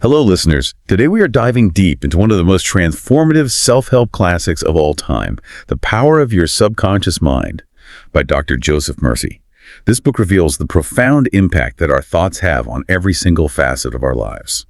Hello, listeners. Today we are diving deep into one of the most transformative self-help classics of all time, The Power of Your Subconscious Mind, by Dr. Joseph Murphy. This book reveals the profound impact that our thoughts have on every single facet of our lives.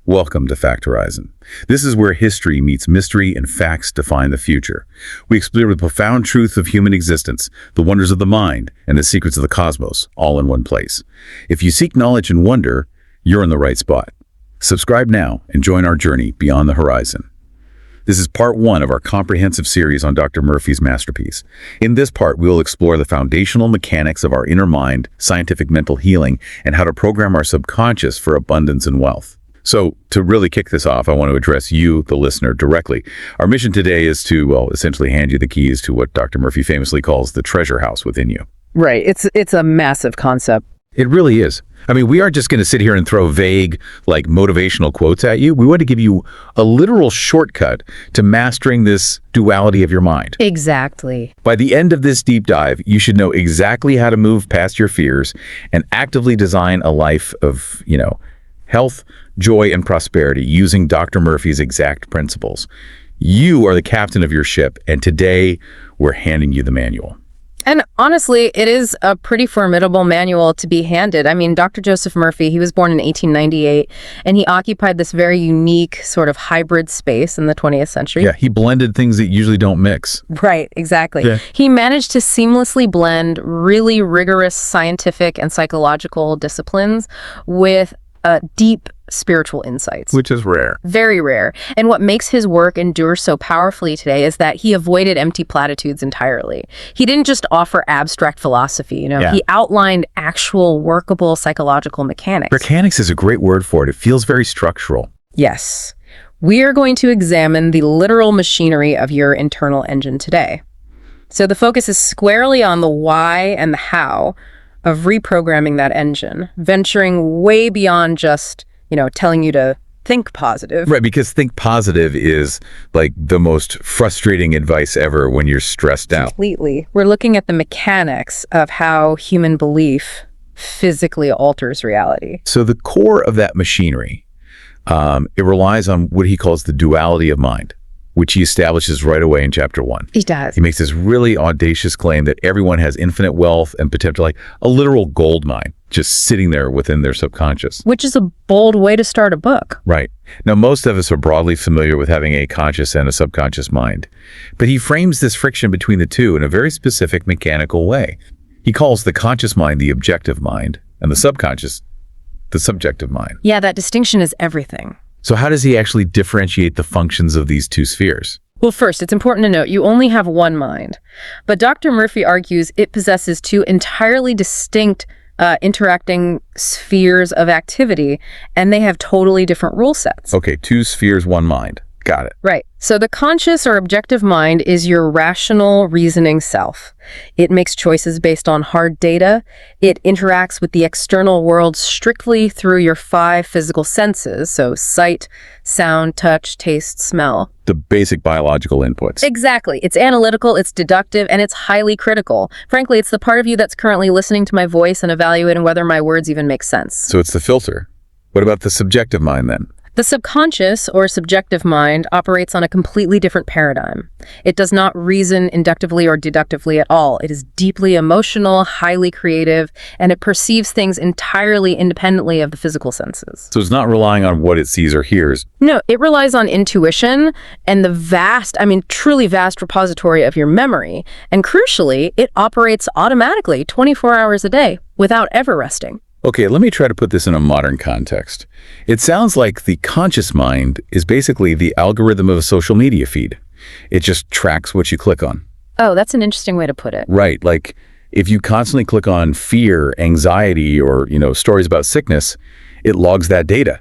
Welcome to Fact Horizon. This is where history meets mystery and facts define the future. We explore the profound truth of human existence, the wonders of the mind, and the secrets of the cosmos, all in one place. If you seek knowledge and wonder, you're in the right spot. Subscribe now and join our journey beyond the horizon. This is part one of our comprehensive series on Dr. Murphy's masterpiece. In this part, we will explore the foundational mechanics of our inner mind, scientific mental healing, and how to program our subconscious for abundance and wealth. So, to really kick this off, I want to address you, the listener, directly. Our mission today is to, essentially hand you the keys to what Dr. Murphy famously calls the treasure house within you. Right. It's a massive concept. It really is. I mean, we aren't just going to sit here and throw vague, motivational quotes at you. We want to give you a literal shortcut to mastering this duality of your mind. Exactly. By the end of this deep dive, you should know exactly how to move past your fears and actively design a life of, health, joy, and prosperity using Dr. Murphy's exact principles. You are the captain of your ship, and today we're handing you the manual. And honestly, it is a pretty formidable manual to be handed. I mean, Dr. Joseph Murphy, he was born in 1898, and he occupied this very unique sort of hybrid space in the 20th century. Yeah, he blended things that usually don't mix. Right, exactly. Yeah. He managed to seamlessly blend really rigorous scientific and psychological disciplines with deep spiritual insights. Which is rare. Very rare. And what makes his work endure so powerfully today is that he avoided empty platitudes entirely. He didn't just offer abstract philosophy, Yeah. He outlined actual workable psychological mechanics. Mechanics is a great word for it. It feels very structural. Yes. We are going to examine the literal machinery of your internal engine today. So the focus is squarely on the why and the how of reprogramming that engine, venturing way beyond just telling you to think positive. Right, because think positive is the most frustrating advice ever when you're stressed out. Completely. We're looking at the mechanics of how human belief physically alters reality. So the core of that machinery, it relies on what he calls the duality of mind, which he establishes right away in chapter 1. He does. He makes this really audacious claim that everyone has infinite wealth and potential, like a literal gold mine, just sitting there within their subconscious. Which is a bold way to start a book. Right. Now, most of us are broadly familiar with having a conscious and a subconscious mind, but he frames this friction between the two in a very specific mechanical way. He calls the conscious mind the objective mind and the subconscious the subjective mind. Yeah, that distinction is everything. So how does he actually differentiate the functions of these two spheres? Well, first, it's important to note you only have one mind. But Dr. Murphy argues it possesses two entirely distinct interacting spheres of activity, and they have totally different rule sets. Okay, two spheres, one mind. Got it. Right. So the conscious or objective mind is your rational, reasoning self. It makes choices based on hard data. It interacts with the external world strictly through your 5 physical senses, so sight, sound, touch, taste, smell. The basic biological inputs. Exactly. It's analytical, it's deductive, and it's highly critical. Frankly, it's the part of you that's currently listening to my voice and evaluating whether my words even make sense. So it's the filter. What about the subjective mind then? The subconscious or subjective mind operates on a completely different paradigm. It does not reason inductively or deductively at all. It is deeply emotional, highly creative, and it perceives things entirely independently of the physical senses. So it's not relying on what it sees or hears. No, it relies on intuition and the truly vast repository of your memory. And crucially, it operates automatically 24 hours a day without ever resting. Okay, let me try to put this in a modern context. It sounds like the conscious mind is basically the algorithm of a social media feed. It just tracks what you click on. Oh, that's an interesting way to put it. Right, like if you constantly click on fear, anxiety, or, stories about sickness, it logs that data.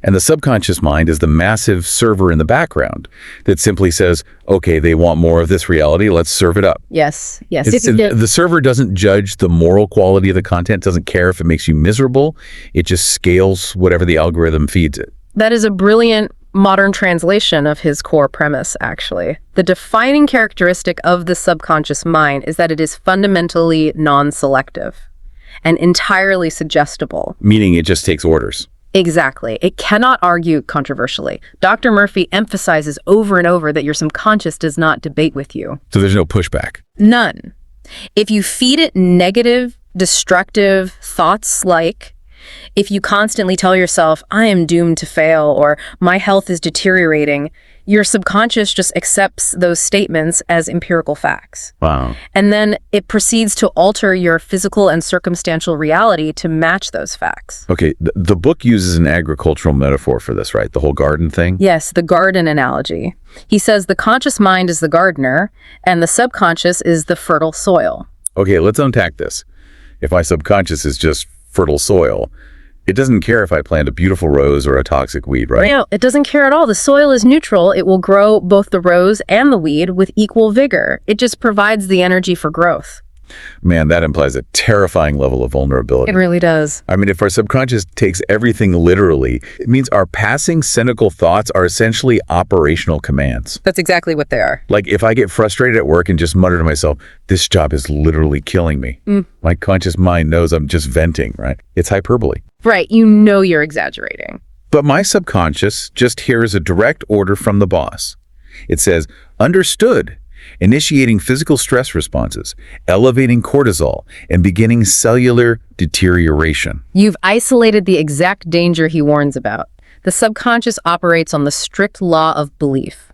And the subconscious mind is the massive server in the background that simply says, okay, they want more of this reality, let's serve it up. Yes. The server doesn't judge the moral quality of the content, doesn't care if it makes you miserable. It just scales whatever the algorithm feeds it. That is a brilliant modern translation of his core premise, actually. The defining characteristic of the subconscious mind is that it is fundamentally non-selective and entirely suggestible. Meaning it just takes orders. Exactly. It cannot argue controversially. Dr. Murphy emphasizes over and over that your subconscious does not debate with you. So there's no pushback. None. If you feed it negative, destructive thoughts like, if you constantly tell yourself, I am doomed to fail, or my health is deteriorating, your subconscious just accepts those statements as empirical facts. Wow. And then it proceeds to alter your physical and circumstantial reality to match those facts. Okay, the book uses an agricultural metaphor for this, right? The whole garden thing? Yes, the garden analogy. He says the conscious mind is the gardener, and the subconscious is the fertile soil. Okay, let's unpack this. If my subconscious is just fertile soil, it doesn't care if I plant a beautiful rose or a toxic weed, right? No, it doesn't care at all. The soil is neutral. It will grow both the rose and the weed with equal vigor. It just provides the energy for growth. Man, that implies a terrifying level of vulnerability. It really does. I mean, if our subconscious takes everything literally, it means our passing cynical thoughts are essentially operational commands. That's exactly what they are. Like if I get frustrated at work and just mutter to myself, this job is literally killing me. My conscious mind knows I'm just venting, right? It's hyperbole. Right, you know you're exaggerating. But my subconscious just hears a direct order from the boss. It says, understood, initiating physical stress responses, elevating cortisol, and beginning cellular deterioration. You've isolated the exact danger he warns about. The subconscious operates on the strict law of belief.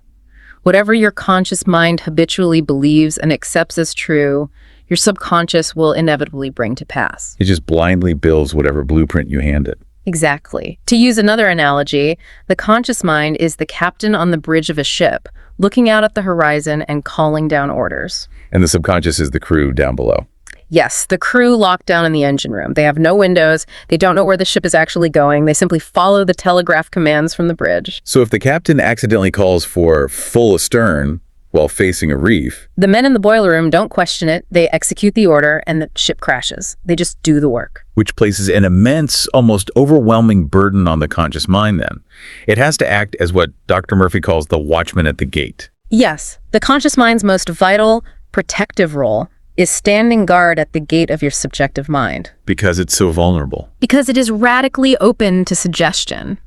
Whatever your conscious mind habitually believes and accepts as true, your subconscious will inevitably bring to pass. It just blindly builds whatever blueprint you hand it. Exactly. To use another analogy, the conscious mind is the captain on the bridge of a ship, looking out at the horizon and calling down orders. And the subconscious is the crew down below. Yes, the crew locked down in the engine room. They have no windows. They don't know where the ship is actually going. They simply follow the telegraph commands from the bridge. So if the captain accidentally calls for full astern while facing a reef, the men in the boiler room don't question it. They execute the order and the ship crashes. They just do the work. which places an immense, almost overwhelming burden on the conscious mind then. It has to act as what Dr. Murphy calls the watchman at the gate. Yes, the conscious mind's most vital, protective role is standing guard at the gate of your subjective mind. Because it's so vulnerable. Because it is radically open to suggestion.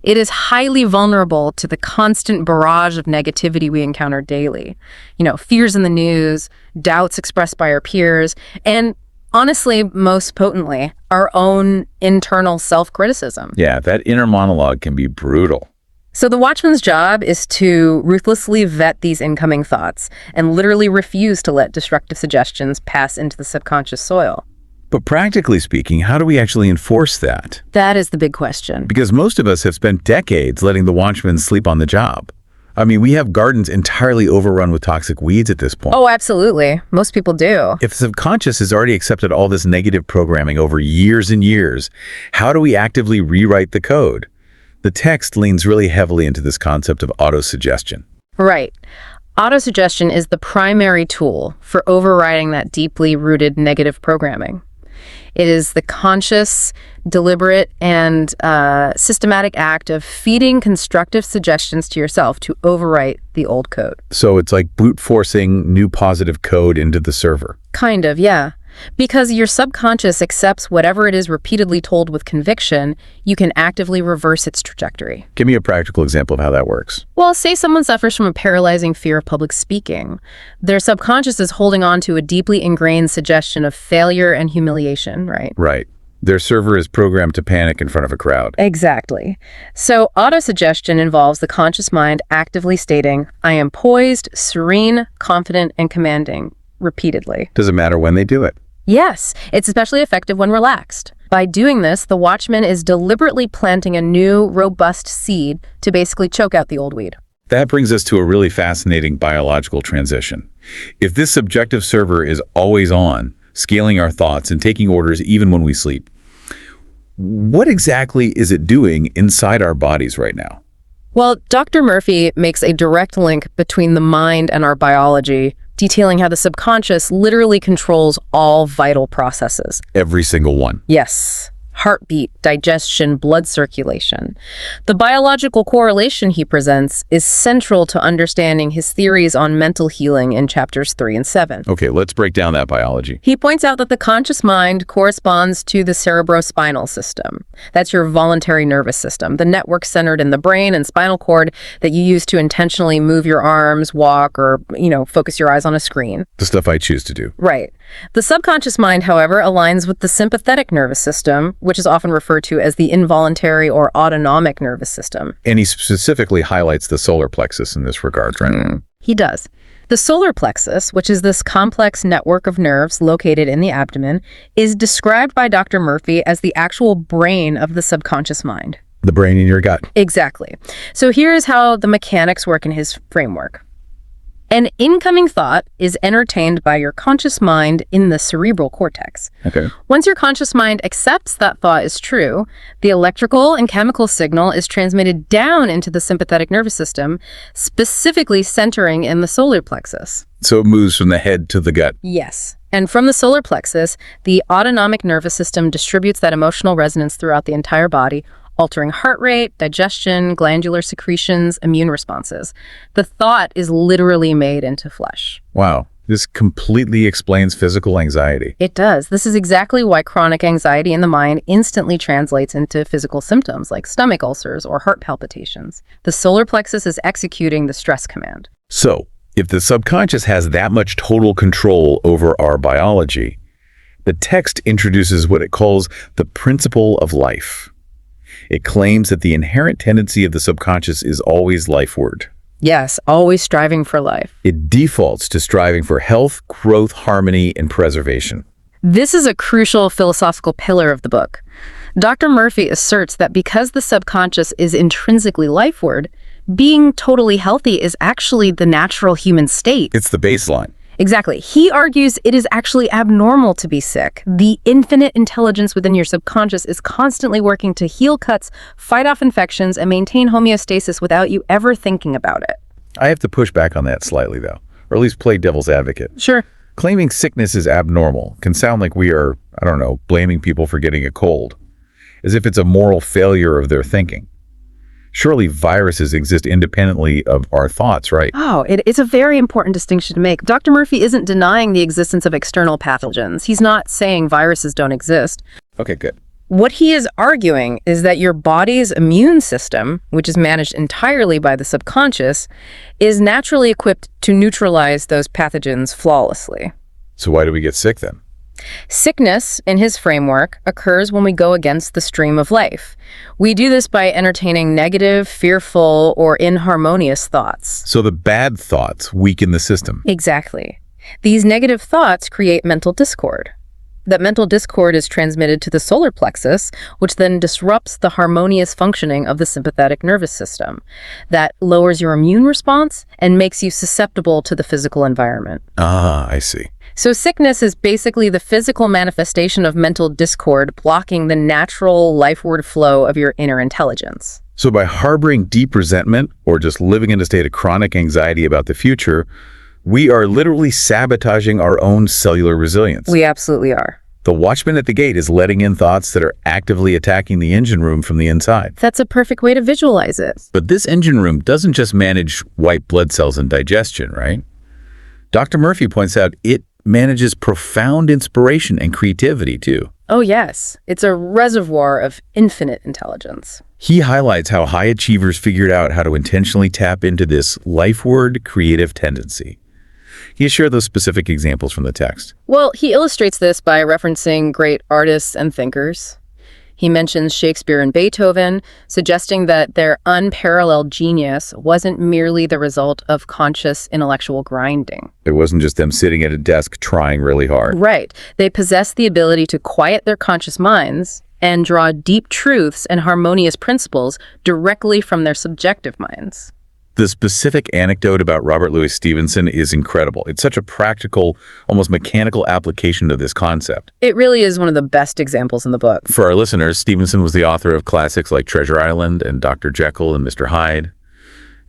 It is highly vulnerable to the constant barrage of negativity we encounter daily. Fears in the news, doubts expressed by our peers, and honestly, most potently, our own internal self-criticism. Yeah, that inner monologue can be brutal. So the watchman's job is to ruthlessly vet these incoming thoughts and literally refuse to let destructive suggestions pass into the subconscious soil. But practically speaking, how do we actually enforce that? That is the big question. Because most of us have spent decades letting the watchman sleep on the job. I mean, we have gardens entirely overrun with toxic weeds at this point. Oh, absolutely. Most people do. If the subconscious has already accepted all this negative programming over years and years, how do we actively rewrite the code? The text leans really heavily into this concept of autosuggestion. Right. Autosuggestion is the primary tool for overriding that deeply rooted negative programming. It is the conscious, deliberate, and systematic act of feeding constructive suggestions to yourself to overwrite the old code. So it's like brute forcing new positive code into the server. Kind of, yeah. Because your subconscious accepts whatever it is repeatedly told with conviction, you can actively reverse its trajectory. Give me a practical example of how that works. Well, say someone suffers from a paralyzing fear of public speaking. Their subconscious is holding on to a deeply ingrained suggestion of failure and humiliation, right? Right. Their server is programmed to panic in front of a crowd. Exactly. So autosuggestion involves the conscious mind actively stating, I am poised, serene, confident, and commanding, repeatedly. Does it matter when they do it? Yes, it's especially effective when relaxed. By doing this, the watchman is deliberately planting a new, robust seed to basically choke out the old weed. That brings us to a really fascinating biological transition. If this subjective server is always on, scaling our thoughts and taking orders even when we sleep, what exactly is it doing inside our bodies right now? Well, Dr. Murphy makes a direct link between the mind and our biology, detailing how the subconscious literally controls all vital processes. Every single one. Yes. heartbeat, digestion, blood circulation. The biological correlation he presents is central to understanding his theories on mental healing in chapters 3 and 7. Okay, let's break down that biology. He points out that the conscious mind corresponds to the cerebrospinal system. That's your voluntary nervous system, the network centered in the brain and spinal cord that you use to intentionally move your arms, walk, or, focus your eyes on a screen. The stuff I choose to do. Right. The subconscious mind, however, aligns with the sympathetic nervous system, which is often referred to as the involuntary or autonomic nervous system. And he specifically highlights the solar plexus in this regard, right? He does. The solar plexus, which is this complex network of nerves located in the abdomen, is described by Dr. Murphy as the actual brain of the subconscious mind. The brain in your gut. Exactly. So here's how the mechanics work in his framework. An incoming thought is entertained by your conscious mind in the cerebral cortex. Okay. Once your conscious mind accepts that thought is true, the electrical and chemical signal is transmitted down into the sympathetic nervous system, specifically centering in the solar plexus. So it moves from the head to the gut. Yes. And from the solar plexus, the autonomic nervous system distributes that emotional resonance throughout the entire body, altering heart rate, digestion, glandular secretions, immune responses. The thought is literally made into flesh. Wow. This completely explains physical anxiety. It does. This is exactly why chronic anxiety in the mind instantly translates into physical symptoms like stomach ulcers or heart palpitations. The solar plexus is executing the stress command. So, if the subconscious has that much total control over our biology, the text introduces what it calls the principle of life. It claims that the inherent tendency of the subconscious is always lifeward. Yes, always striving for life. It defaults to striving for health, growth, harmony, and preservation. This is a crucial philosophical pillar of the book. Dr. Murphy asserts that because the subconscious is intrinsically lifeward, being totally healthy is actually the natural human state. It's the baseline. Exactly. He argues it is actually abnormal to be sick. The infinite intelligence within your subconscious is constantly working to heal cuts, fight off infections, and maintain homeostasis without you ever thinking about it. I have to push back on that slightly, though, or at least play devil's advocate. Sure. Claiming sickness is abnormal can sound like we are, blaming people for getting a cold, as if it's a moral failure of their thinking. Surely viruses exist independently of our thoughts, right? Oh, it's a very important distinction to make. Dr. Murphy isn't denying the existence of external pathogens. He's not saying viruses don't exist. Okay, good. What he is arguing is that your body's immune system, which is managed entirely by the subconscious, is naturally equipped to neutralize those pathogens flawlessly. So why do we get sick then? Sickness, in his framework, occurs when we go against the stream of life. We do this by entertaining negative, fearful, or inharmonious thoughts. So the bad thoughts weaken the system. Exactly. These negative thoughts create mental discord. That mental discord is transmitted to the solar plexus, which then disrupts the harmonious functioning of the sympathetic nervous system. That lowers your immune response and makes you susceptible to the physical environment. Ah, I see. So sickness is basically the physical manifestation of mental discord blocking the natural lifeward flow of your inner intelligence. So by harboring deep resentment or just living in a state of chronic anxiety about the future, we are literally sabotaging our own cellular resilience. We absolutely are. The watchman at the gate is letting in thoughts that are actively attacking the engine room from the inside. That's a perfect way to visualize it. But this engine room doesn't just manage white blood cells and digestion, right? Dr. Murphy points out it manages profound inspiration and creativity, too. Oh, yes. It's a reservoir of infinite intelligence. He highlights how high achievers figured out how to intentionally tap into this lifeward creative tendency. Can you share those specific examples from the text? Well, he illustrates this by referencing great artists and thinkers. He mentions Shakespeare and Beethoven, suggesting that their unparalleled genius wasn't merely the result of conscious intellectual grinding. It wasn't just them sitting at a desk trying really hard. Right. They possessed the ability to quiet their conscious minds and draw deep truths and harmonious principles directly from their subjective minds. The specific anecdote about Robert Louis Stevenson is incredible. It's such a practical, almost mechanical application of this concept. It really is one of the best examples in the book. For our listeners, Stevenson was the author of classics like Treasure Island and Dr. Jekyll and Mr. Hyde.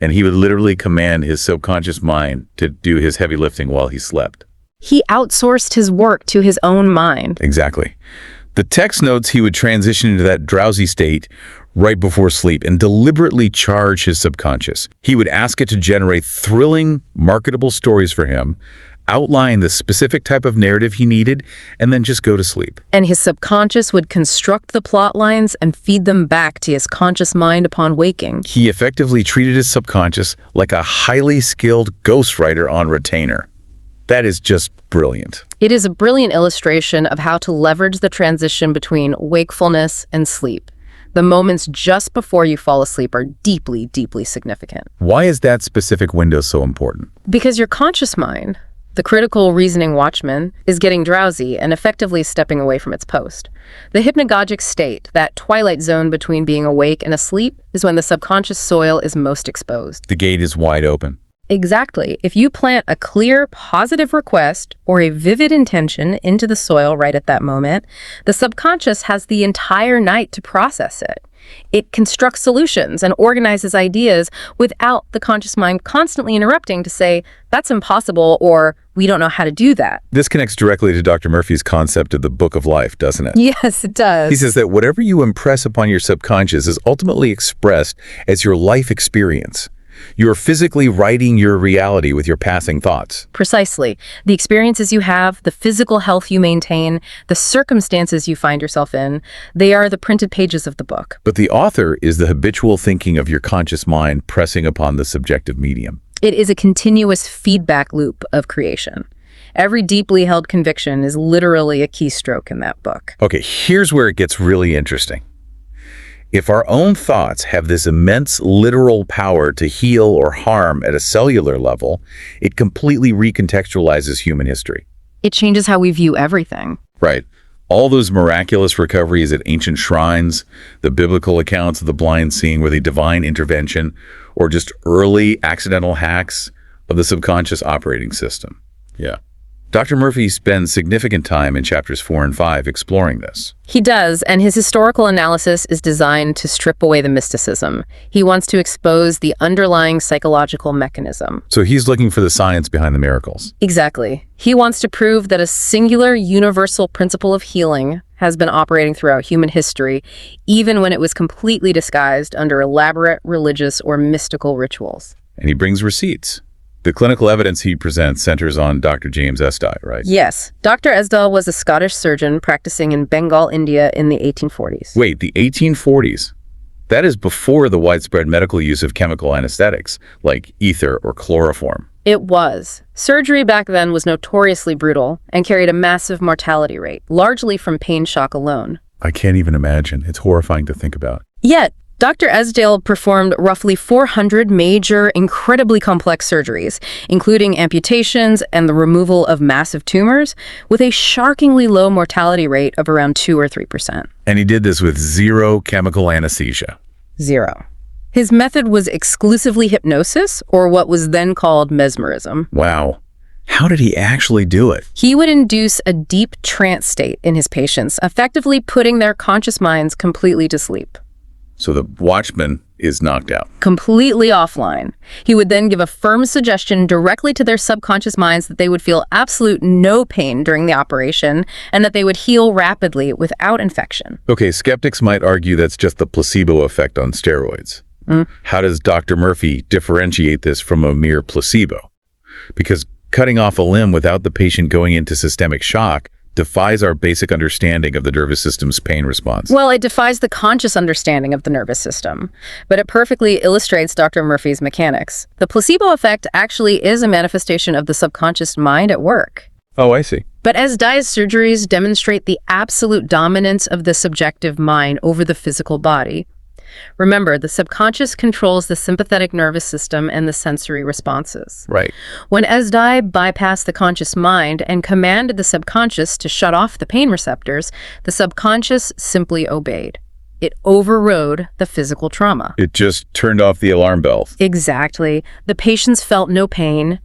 And he would literally command his subconscious mind to do his heavy lifting while he slept. He outsourced his work to his own mind. Exactly. The text notes he would transition into that drowsy state right before sleep and deliberately charge his subconscious. He would ask it to generate thrilling, marketable stories for him, outline the specific type of narrative he needed, and then just go to sleep. And his subconscious would construct the plot lines and feed them back to his conscious mind upon waking. He effectively treated his subconscious like a highly skilled ghostwriter on retainer. That is just brilliant. It is a brilliant illustration of how to leverage the transition between wakefulness and sleep. The moments just before you fall asleep are deeply, deeply significant. Why is that specific window so important? Because your conscious mind, the critical reasoning watchman, is getting drowsy and effectively stepping away from its post. The hypnagogic state, that twilight zone between being awake and asleep, is when the subconscious soil is most exposed. The gate is wide open. Exactly. If you plant a clear, positive request or a vivid intention into the soil right at that moment, the subconscious has the entire night to process it. It constructs solutions and organizes ideas without the conscious mind constantly interrupting to say, that's impossible, or we don't know how to do that. This connects directly to Dr. Murphy's concept of the book of life, doesn't it? Yes, it does. He says that whatever you impress upon your subconscious is ultimately expressed as your life experience. You're physically writing your reality with your passing thoughts. Precisely. The experiences you have, the physical health you maintain, the circumstances you find yourself in, they are the printed pages of the book. But the author is the habitual thinking of your conscious mind pressing upon the subjective medium. It is a continuous feedback loop of creation. Every deeply held conviction is literally a keystroke in that book. Okay, here's where it gets really interesting. If our own thoughts have this immense literal power to heal or harm at a cellular level, it completely recontextualizes human history. It changes how we view everything. Right. All those miraculous recoveries at ancient shrines, the biblical accounts of the blind seeing with a divine intervention, or just early accidental hacks of the subconscious operating system. Yeah. Dr. Murphy spends significant time in chapters 4 and 5 exploring this. He does, and his historical analysis is designed to strip away the mysticism. He wants to expose the underlying psychological mechanism. So he's looking for the science behind the miracles. Exactly. He wants to prove that a singular universal principle of healing has been operating throughout human history, even when it was completely disguised under elaborate religious or mystical rituals. And he brings receipts. The clinical evidence he presents centers on Dr. James Esdye, right? Yes. Dr. Esdale was a Scottish surgeon practicing in Bengal, India in the 1840s. Wait, the 1840s? That is before the widespread medical use of chemical anesthetics, like ether or chloroform. It was. Surgery back then was notoriously brutal and carried a massive mortality rate, largely from pain shock alone. I can't even imagine. It's horrifying to think about. Yet, Dr. Esdale performed roughly 400 major, incredibly complex surgeries, including amputations and the removal of massive tumors, with a shockingly low mortality rate of around 2 or 3%. And he did this with zero chemical anesthesia. Zero. His method was exclusively hypnosis, or what was then called mesmerism. Wow. How did he actually do it? He would induce a deep trance state in his patients, effectively putting their conscious minds completely to sleep. So the watchman is knocked out. Completely offline. He would then give a firm suggestion directly to their subconscious minds that they would feel absolute no pain during the operation and that they would heal rapidly without infection. Okay, skeptics might argue that's just the placebo effect on steroids. How does Dr. Murphy differentiate this from a mere placebo? Because cutting off a limb without the patient going into systemic shock defies our basic understanding of the nervous system's pain response. Well, it defies the conscious understanding of the nervous system, but it perfectly illustrates Dr. Murphy's mechanics. The placebo effect actually is a manifestation of the subconscious mind at work. Oh, I see. But Esdye's surgeries demonstrate the absolute dominance of the subjective mind over the physical body. Remember, the subconscious controls the sympathetic nervous system and the sensory responses. Right. When Esdye bypassed the conscious mind and commanded the subconscious to shut off the pain receptors, the subconscious simply obeyed. It overrode the physical trauma. It just turned off the alarm bells. Exactly. The patients felt no pain,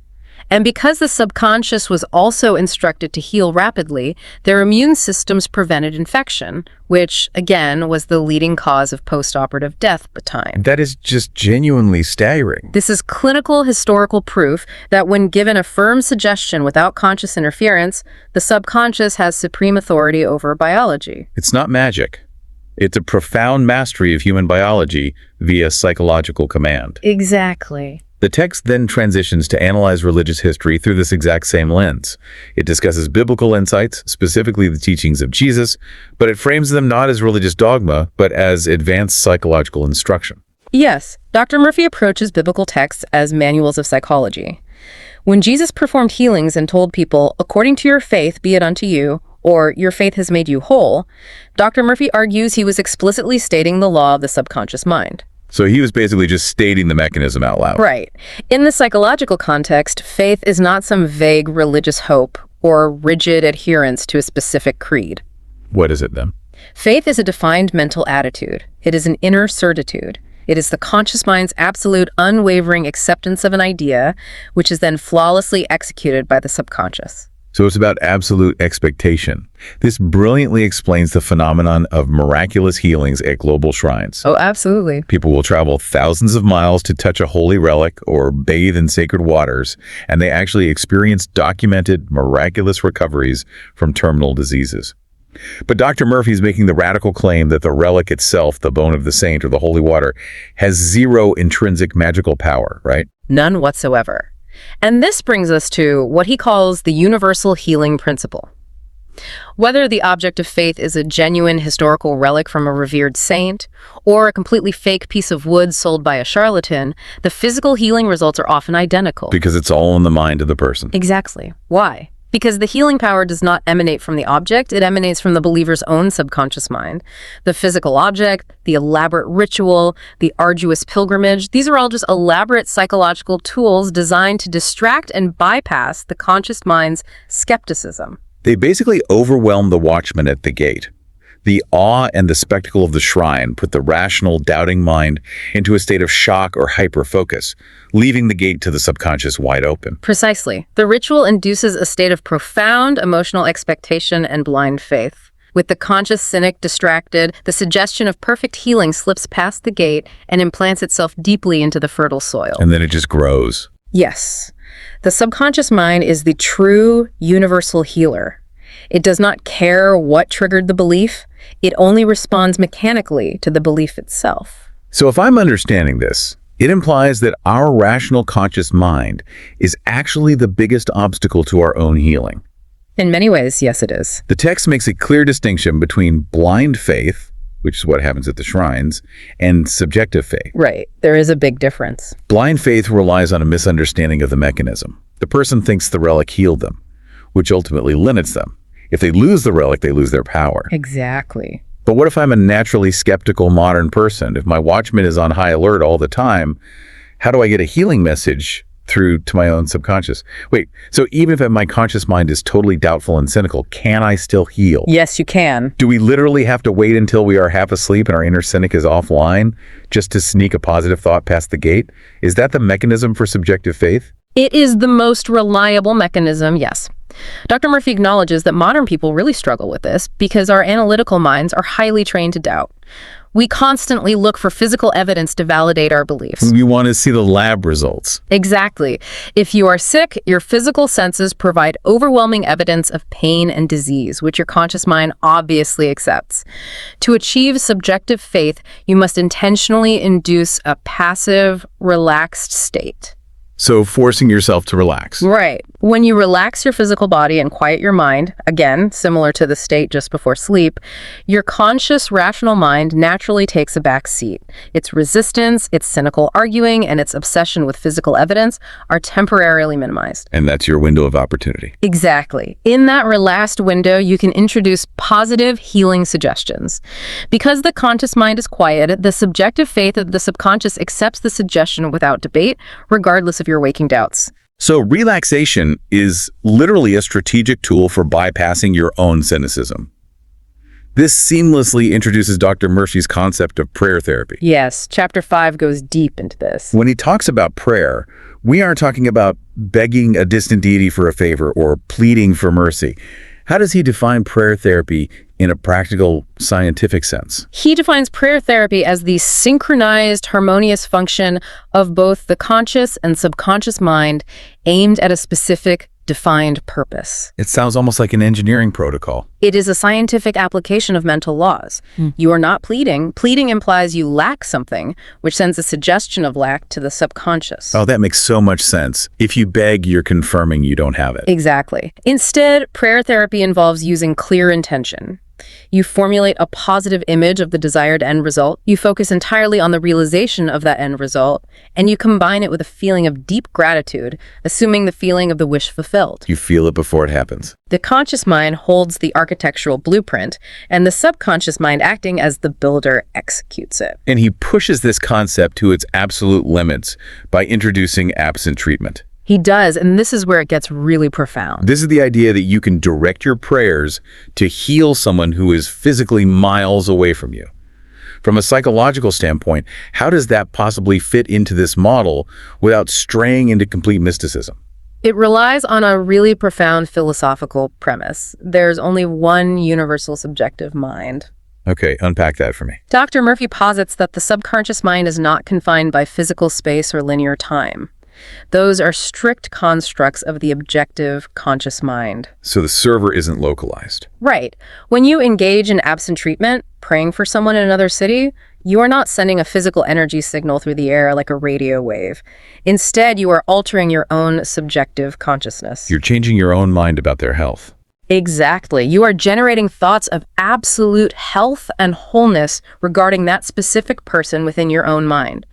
And because the subconscious was also instructed to heal rapidly, their immune systems prevented infection, which, again, was the leading cause of postoperative death at the time. That is just genuinely staggering. This is clinical historical proof that when given a firm suggestion without conscious interference, the subconscious has supreme authority over biology. It's not magic. It's a profound mastery of human biology via psychological command. Exactly. The text then transitions to analyze religious history through this exact same lens. It discusses biblical insights, specifically the teachings of Jesus, but it frames them not as religious dogma, but as advanced psychological instruction. Yes, Dr. Murphy approaches biblical texts as manuals of psychology. When Jesus performed healings and told people, "According to your faith, be it unto you," or "your faith has made you whole," Dr. Murphy argues he was explicitly stating the law of the subconscious mind. So he was basically just stating the mechanism out loud. Right. In the psychological context, faith is not some vague religious hope or rigid adherence to a specific creed. What is it then? Faith is a defined mental attitude. It is an inner certitude. It is the conscious mind's absolute, unwavering acceptance of an idea, which is then flawlessly executed by the subconscious. So it's about absolute expectation. This brilliantly explains the phenomenon of miraculous healings at global shrines. Oh, absolutely. People will travel thousands of miles to touch a holy relic or bathe in sacred waters, and they actually experience documented miraculous recoveries from terminal diseases. But Dr. Murphy's making the radical claim that the relic itself, the bone of the saint or the holy water, has zero intrinsic magical power, right? None whatsoever. And this brings us to what he calls the universal healing principle. Whether the object of faith is a genuine historical relic from a revered saint or a completely fake piece of wood sold by a charlatan, the physical healing results are often identical. Because it's all in the mind of the person. Exactly. Why? Because the healing power does not emanate from the object, it emanates from the believer's own subconscious mind. The physical object, the elaborate ritual, the arduous pilgrimage, these are all just elaborate psychological tools designed to distract and bypass the conscious mind's skepticism. They basically overwhelm the watchman at the gate. The awe and the spectacle of the shrine put the rational, doubting mind into a state of shock or hyper-focus, leaving the gate to the subconscious wide open. Precisely. The ritual induces a state of profound emotional expectation and blind faith. With the conscious cynic distracted, the suggestion of perfect healing slips past the gate and implants itself deeply into the fertile soil. And then it just grows. Yes. The subconscious mind is the true universal healer. It does not care what triggered the belief. It only responds mechanically to the belief itself. So if I'm understanding this, it implies that our rational conscious mind is actually the biggest obstacle to our own healing. In many ways, yes, it is. The text makes a clear distinction between blind faith, which is what happens at the shrines, and subjective faith. Right. There is a big difference. Blind faith relies on a misunderstanding of the mechanism. The person thinks the relic healed them, which ultimately limits them. If they lose the relic, they lose their power. Exactly. But what if I'm a naturally skeptical modern person? If my watchman is on high alert all the time, how do I get a healing message through to my own subconscious? Wait, so even if my conscious mind is totally doubtful and cynical, can I still heal? Yes, you can. Do we literally have to wait until we are half asleep and our inner cynic is offline just to sneak a positive thought past the gate? Is that the mechanism for subjective faith? It is the most reliable mechanism, yes. Dr. Murphy acknowledges that modern people really struggle with this because our analytical minds are highly trained to doubt. We constantly look for physical evidence to validate our beliefs. We want to see the lab results. Exactly. If you are sick, your physical senses provide overwhelming evidence of pain and disease, which your conscious mind obviously accepts. To achieve subjective faith, you must intentionally induce a passive, relaxed state. So forcing yourself to relax. Right. When you relax your physical body and quiet your mind, again, similar to the state just before sleep, your conscious, rational mind naturally takes a back seat. Its resistance, its cynical arguing, and its obsession with physical evidence are temporarily minimized. And that's your window of opportunity. Exactly. In that relaxed window, you can introduce positive healing suggestions. Because the conscious mind is quiet, the subjective faith of the subconscious accepts the suggestion without debate, regardless of your waking doubts. So relaxation is literally a strategic tool for bypassing your own cynicism. This seamlessly introduces Dr. Murphy's concept of prayer therapy. Yes, Chapter 5 goes deep into this. When he talks about prayer, We aren't talking about begging a distant deity for a favor or pleading for mercy. How does he define prayer therapy in a practical, scientific sense? He defines prayer therapy as the synchronized, harmonious function of both the conscious and subconscious mind aimed at a specific, defined purpose. It sounds almost like an engineering protocol. It is a scientific application of mental laws. You are not pleading. Pleading implies you lack something, which sends a suggestion of lack to the subconscious. Oh, that makes so much sense. If you beg, you're confirming you don't have it. Exactly. Instead, prayer therapy involves using clear intention. You formulate a positive image of the desired end result, you focus entirely on the realization of that end result, and you combine it with a feeling of deep gratitude, assuming the feeling of the wish fulfilled. You feel it before it happens. The conscious mind holds the architectural blueprint, and the subconscious mind, acting as the builder, executes it. And he pushes this concept to its absolute limits by introducing absent treatment. He does, and this is where it gets really profound. This is the idea that you can direct your prayers to heal someone who is physically miles away from you. From a psychological standpoint, how does that possibly fit into this model without straying into complete mysticism? It relies on a really profound philosophical premise. There's only one universal subjective mind. Okay, unpack that for me. Dr. Murphy posits that the subconscious mind is not confined by physical space or linear time. Those are strict constructs of the objective conscious mind. So the server isn't localized. Right. When you engage in absent treatment, praying for someone in another city, you are not sending a physical energy signal through the air like a radio wave. Instead, you are altering your own subjective consciousness. You're changing your own mind about their health. Exactly. You are generating thoughts of absolute health and wholeness regarding that specific person within your own mind.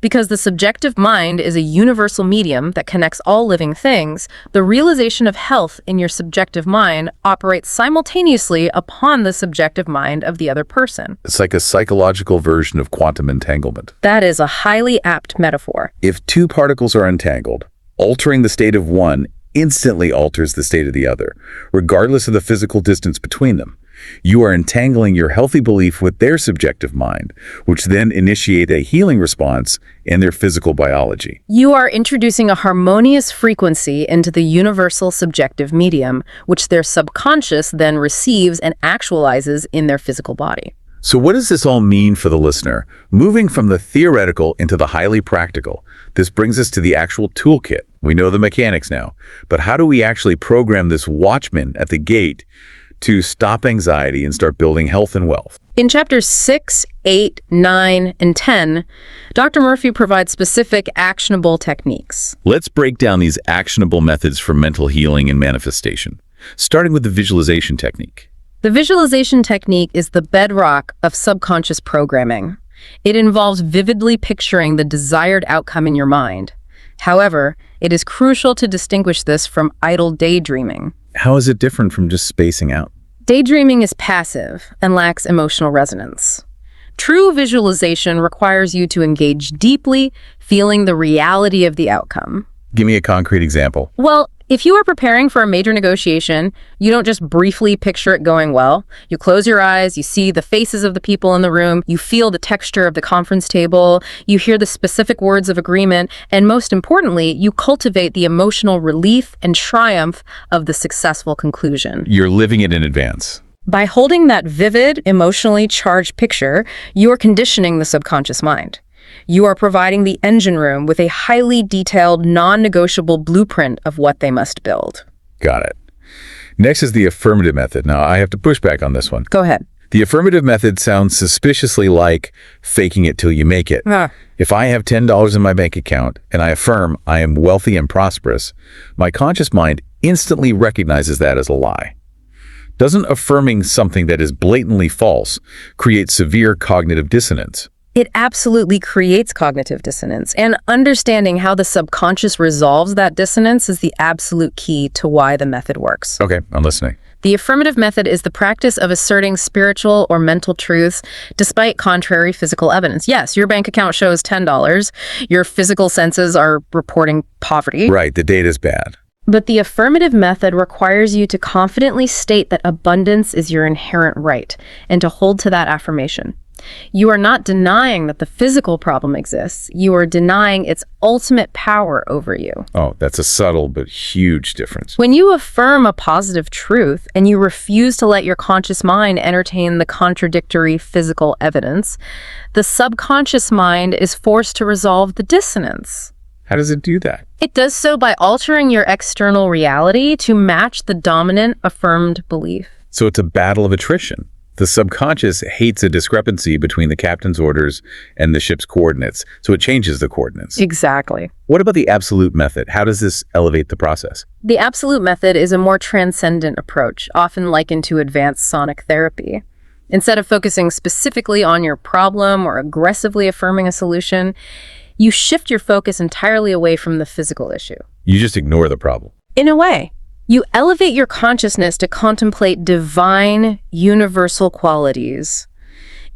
Because the subjective mind is a universal medium that connects all living things, the realization of health in your subjective mind operates simultaneously upon the subjective mind of the other person. It's like a psychological version of quantum entanglement. That is a highly apt metaphor. If two particles are entangled, altering the state of one instantly alters the state of the other, regardless of the physical distance between them. You are entangling your healthy belief with their subjective mind, which then initiate a healing response in their physical biology. You are introducing a harmonious frequency into the universal subjective medium, which their subconscious then receives and actualizes in their physical body. So what does this all mean for the listener? Moving from the theoretical into the highly practical, this brings us to the actual toolkit. We know the mechanics now, but how do we actually program this watchman at the gate to stop anxiety and start building health and wealth? In chapters 6, 8, 9, and 10, Dr. Murphy provides specific actionable techniques. Let's break down these actionable methods for mental healing and manifestation, starting with the visualization technique. The visualization technique is the bedrock of subconscious programming. It involves vividly picturing the desired outcome in your mind. However, it is crucial to distinguish this from idle daydreaming. How is it different from just spacing out? Daydreaming is passive and lacks emotional resonance. True visualization requires you to engage deeply, feeling the reality of the outcome. Give me a concrete example. Well, if you are preparing for a major negotiation, you don't just briefly picture it going well. You close your eyes, you see the faces of the people in the room, you feel the texture of the conference table, you hear the specific words of agreement, and most importantly, you cultivate the emotional relief and triumph of the successful conclusion. You're living it in advance. By holding that vivid, emotionally charged picture, you are conditioning the subconscious mind. You are providing the engine room with a highly detailed, non-negotiable blueprint of what they must build. Got it. Next is the affirmative method. Now, I have to push back on this one. Go ahead. The affirmative method sounds suspiciously like faking it till you make it. If I have $10 in my bank account and I affirm I am wealthy and prosperous, my conscious mind instantly recognizes that as a lie. Doesn't affirming something that is blatantly false create severe cognitive dissonance? It absolutely creates cognitive dissonance, and understanding how the subconscious resolves that dissonance is the absolute key to why the method works. Okay, I'm listening. The affirmative method is the practice of asserting spiritual or mental truths despite contrary physical evidence. Yes, your bank account shows $10. Your physical senses are reporting poverty. Right, the data's bad. But the affirmative method requires you to confidently state that abundance is your inherent right and to hold to that affirmation. You are not denying that the physical problem exists. You are denying its ultimate power over you. Oh, that's a subtle but huge difference. When you affirm a positive truth and you refuse to let your conscious mind entertain the contradictory physical evidence, the subconscious mind is forced to resolve the dissonance. How does it do that? It does so by altering your external reality to match the dominant affirmed belief. So it's a battle of attrition. The subconscious hates a discrepancy between the captain's orders and the ship's coordinates, so it changes the coordinates. Exactly. What about the absolute method? How does this elevate the process? The absolute method is a more transcendent approach, often likened to advanced sonic therapy. Instead of focusing specifically on your problem or aggressively affirming a solution, you shift your focus entirely away from the physical issue. You just ignore the problem. In a way, you elevate your consciousness to contemplate divine, universal qualities,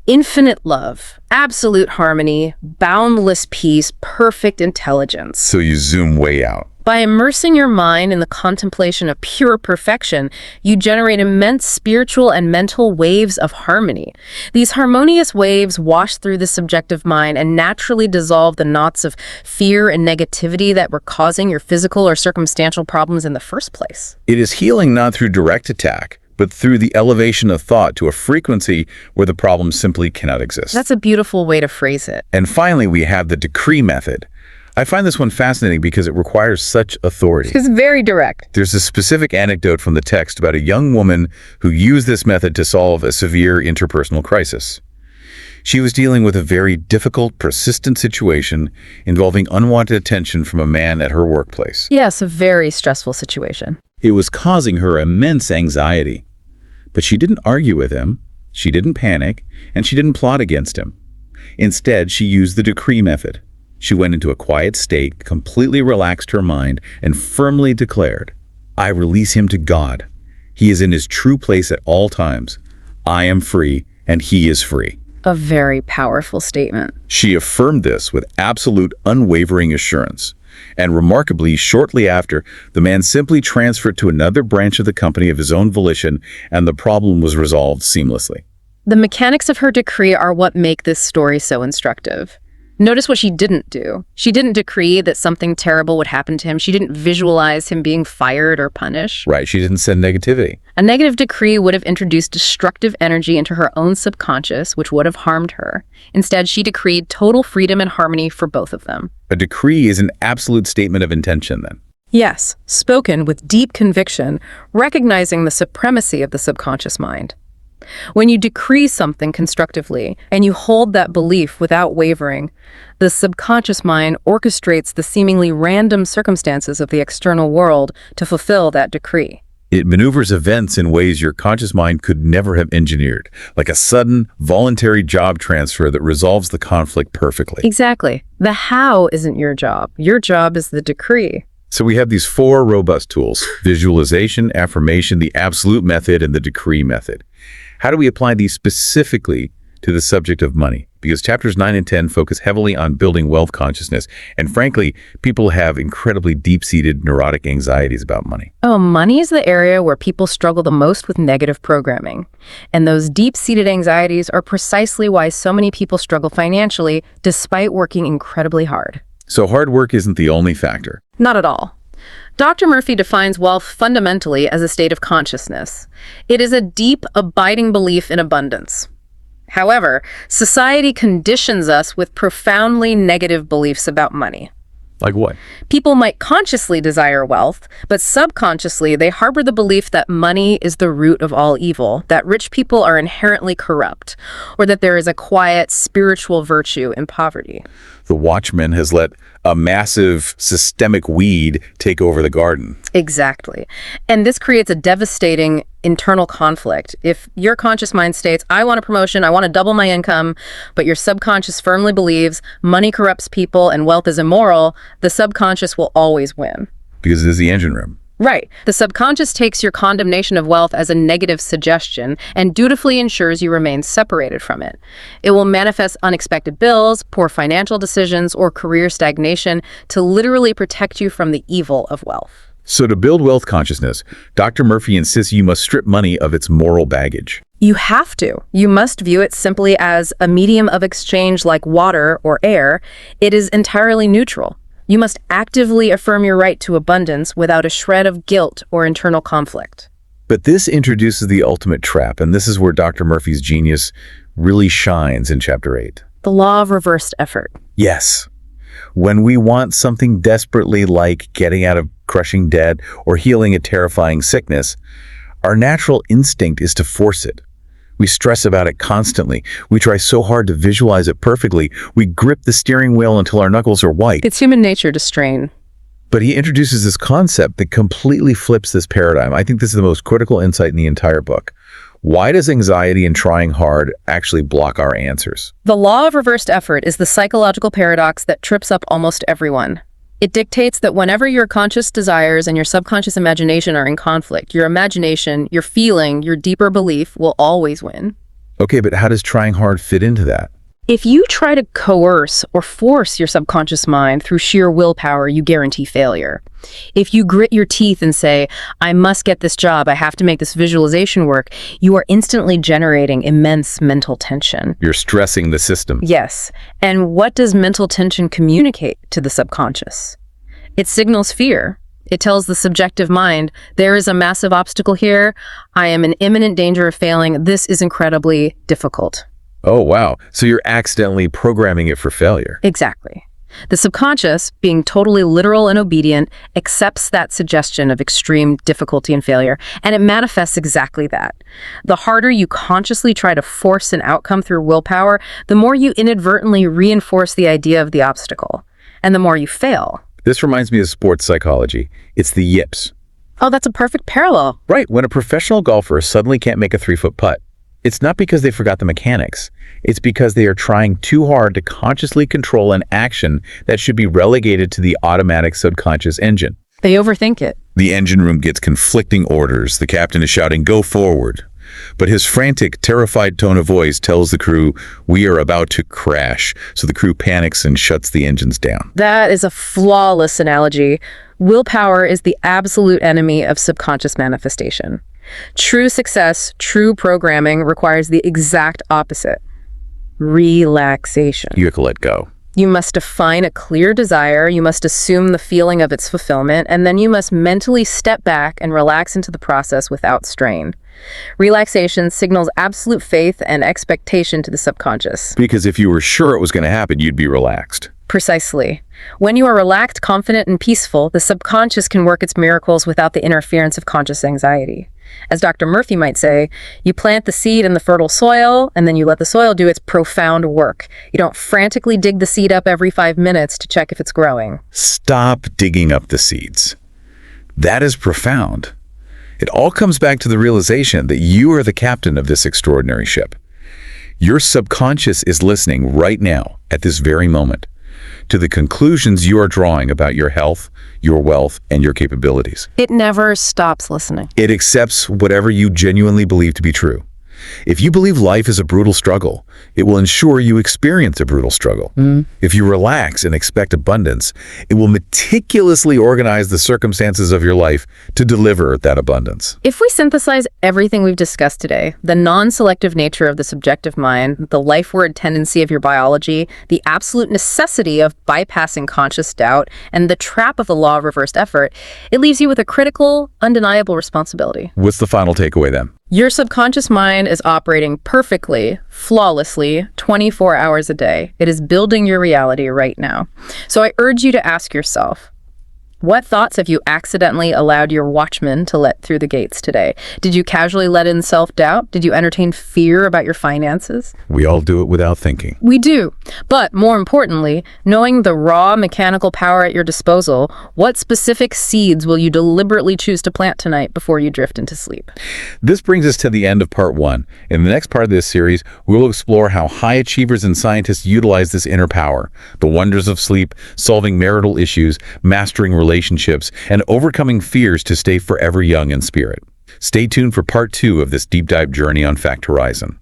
infinite love, absolute harmony, boundless peace, perfect intelligence. So you zoom way out. By immersing your mind in the contemplation of pure perfection, you generate immense spiritual and mental waves of harmony. These harmonious waves wash through the subjective mind and naturally dissolve the knots of fear and negativity that were causing your physical or circumstantial problems in the first place. It is healing not through direct attack, but through the elevation of thought to a frequency where the problem simply cannot exist. That's a beautiful way to phrase it. And finally, we have the decree method. I find this one fascinating because it requires such authority. It's very direct. There's a specific anecdote from the text about a young woman who used this method to solve a severe interpersonal crisis. She was dealing with a very difficult, persistent situation involving unwanted attention from a man at her workplace. Yes, a very stressful situation. It was causing her immense anxiety. But she didn't argue with him, she didn't panic, and she didn't plot against him. Instead, she used the decree method. She went into a quiet state, completely relaxed her mind, and firmly declared, "I release him to God. He is in his true place at all times. I am free, and he is free." A very powerful statement. She affirmed this with absolute unwavering assurance. And remarkably, shortly after, the man simply transferred to another branch of the company of his own volition, and the problem was resolved seamlessly. The mechanics of her decree are what make this story so instructive. Notice what she didn't do. She didn't decree that something terrible would happen to him. She didn't visualize him being fired or punished. Right, she didn't send negativity. A negative decree would have introduced destructive energy into her own subconscious, which would have harmed her. Instead, she decreed total freedom and harmony for both of them. A decree is an absolute statement of intention, then. Yes, spoken with deep conviction, recognizing the supremacy of the subconscious mind. When you decree something constructively and you hold that belief without wavering, the subconscious mind orchestrates the seemingly random circumstances of the external world to fulfill that decree. It maneuvers events in ways your conscious mind could never have engineered, like a sudden, voluntary job transfer that resolves the conflict perfectly. Exactly. The how isn't your job. Your job is the decree. So we have these 4 robust tools: visualization, affirmation, the absolute method, and the decree method. How do we apply these specifically to the subject of money? Because chapters 9 and 10 focus heavily on building wealth consciousness. And frankly, people have incredibly deep-seated neurotic anxieties about money. Oh, money is the area where people struggle the most with negative programming. And those deep-seated anxieties are precisely why so many people struggle financially despite working incredibly hard. So hard work isn't the only factor. Not at all. Dr. Murphy defines wealth fundamentally as a state of consciousness. It is a deep, abiding belief in abundance. However, society conditions us with profoundly negative beliefs about money. Like what? People might consciously desire wealth, but subconsciously they harbor the belief that money is the root of all evil, that rich people are inherently corrupt, or that there is a quiet spiritual virtue in poverty. The watchman has let a massive systemic weed take over the garden. Exactly. And this creates a devastating internal conflict. If your conscious mind states, I want a promotion, I want to double my income, but your subconscious firmly believes money corrupts people and wealth is immoral, the subconscious will always win. Because it is the engine room. Right. The subconscious takes your condemnation of wealth as a negative suggestion and dutifully ensures you remain separated from it. It will manifest unexpected bills, poor financial decisions, or career stagnation to literally protect you from the evil of wealth. So to build wealth consciousness, Dr. Murphy insists you must strip money of its moral baggage. You have to. You must view it simply as a medium of exchange like water or air. It is entirely neutral. You must actively affirm your right to abundance without a shred of guilt or internal conflict. But this introduces the ultimate trap, and this is where Dr. Murphy's genius really shines in Chapter 8. The law of reversed effort. Yes. When we want something desperately, like getting out of crushing debt or healing a terrifying sickness, our natural instinct is to force it. We stress about it constantly. We try so hard to visualize it perfectly. We grip the steering wheel until our knuckles are white. It's human nature to strain. But he introduces this concept that completely flips this paradigm. I think this is the most critical insight in the entire book. Why does anxiety and trying hard actually block our answers? The law of reversed effort is the psychological paradox that trips up almost everyone. It dictates that whenever your conscious desires and your subconscious imagination are in conflict, your imagination, your feeling, your deeper belief will always win. Okay, but how does trying hard fit into that? If you try to coerce or force your subconscious mind through sheer willpower, you guarantee failure. If you grit your teeth and say, I must get this job, I have to make this visualization work, you are instantly generating immense mental tension. You're stressing the system. Yes. And what does mental tension communicate to the subconscious? It signals fear. It tells the subjective mind, there is a massive obstacle here. I am in imminent danger of failing. This is incredibly difficult. Oh, wow. So you're accidentally programming it for failure. Exactly. The subconscious, being totally literal and obedient, accepts that suggestion of extreme difficulty and failure, and it manifests exactly that. The harder you consciously try to force an outcome through willpower, the more you inadvertently reinforce the idea of the obstacle, and the more you fail. This reminds me of sports psychology. It's the yips. Oh, that's a perfect parallel. Right. When a professional golfer suddenly can't make a 3-foot putt, it's not because they forgot the mechanics. It's because they are trying too hard to consciously control an action that should be relegated to the automatic subconscious engine. They overthink it. The engine room gets conflicting orders. The captain is shouting, "Go forward." But his frantic, terrified tone of voice tells the crew, "We are about to crash." So the crew panics and shuts the engines down. That is a flawless analogy. Willpower is the absolute enemy of subconscious manifestation. True success, true programming requires the exact opposite. Relaxation. You have to let go. You must define a clear desire, you must assume the feeling of its fulfillment, and then you must mentally step back and relax into the process without strain. Relaxation signals absolute faith and expectation to the subconscious. Because if you were sure it was going to happen, you'd be relaxed. Precisely. When you are relaxed, confident, and peaceful, the subconscious can work its miracles without the interference of conscious anxiety. As Dr. Murphy might say, you plant the seed in the fertile soil, and then you let the soil do its profound work. You don't frantically dig the seed up every 5 minutes to check if it's growing. Stop digging up the seeds. That is profound. It all comes back to the realization that you are the captain of this extraordinary ship. Your subconscious is listening right now, at this very moment, to the conclusions you are drawing about your health, your wealth, and your capabilities. It never stops listening. It accepts whatever you genuinely believe to be true. If you believe life is a brutal struggle, it will ensure you experience a brutal struggle. If you relax and expect abundance, it will meticulously organize the circumstances of your life to deliver that abundance. If we synthesize everything we've discussed today, the non-selective nature of the subjective mind, the life-word tendency of your biology, the absolute necessity of bypassing conscious doubt, and the trap of the law of reversed effort, it leaves you with a critical, undeniable responsibility. What's the final takeaway then? Your subconscious mind is operating perfectly, flawlessly, 24 hours a day. It is building your reality right now. So I urge you to ask yourself, what thoughts have you accidentally allowed your watchman to let through the gates today? Did you casually let in self-doubt? Did you entertain fear about your finances? We all do it without thinking. We do. But more importantly, knowing the raw mechanical power at your disposal, what specific seeds will you deliberately choose to plant tonight before you drift into sleep? This brings us to the end of part 1. In the next part of this series, we will explore how high achievers and scientists utilize this inner power, the wonders of sleep, solving marital issues, mastering relationships, and overcoming fears to stay forever young in spirit. Stay tuned for part 2 of this deep dive journey on Fact Horizon.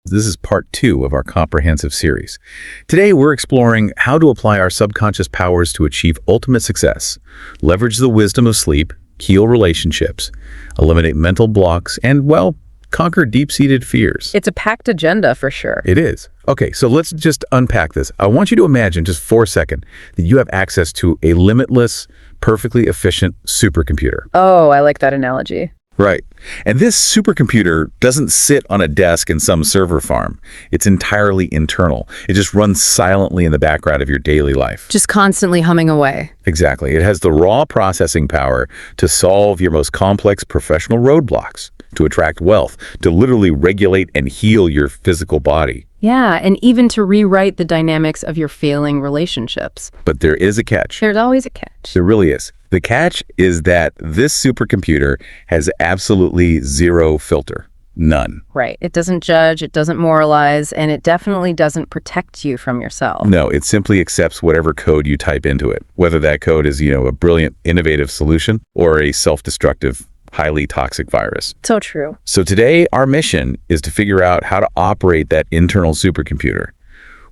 This is part 2 of our comprehensive series. Today, we're exploring how to apply our subconscious powers to achieve ultimate success, leverage the wisdom of sleep, heal relationships, eliminate mental blocks, and, well, conquer deep-seated fears. It's a packed agenda for sure. It is. Okay, so let's just unpack this. I want you to imagine, just for a second, that you have access to a limitless, perfectly efficient supercomputer. Oh, I like that analogy. Right. And this supercomputer doesn't sit on a desk in some server farm. It's entirely internal. It just runs silently in the background of your daily life. Just constantly humming away. Exactly. It has the raw processing power to solve your most complex professional roadblocks, to attract wealth, to literally regulate and heal your physical body. Yeah, and even to rewrite the dynamics of your failing relationships. But there is a catch. There's always a catch. There really is. The catch is that this supercomputer has absolutely zero filter. None. Right. It doesn't judge, it doesn't moralize, and it definitely doesn't protect you from yourself. No, it simply accepts whatever code you type into it, whether that code is, a brilliant, innovative solution or a self-destructive, highly toxic virus. So true. So today, our mission is to figure out how to operate that internal supercomputer.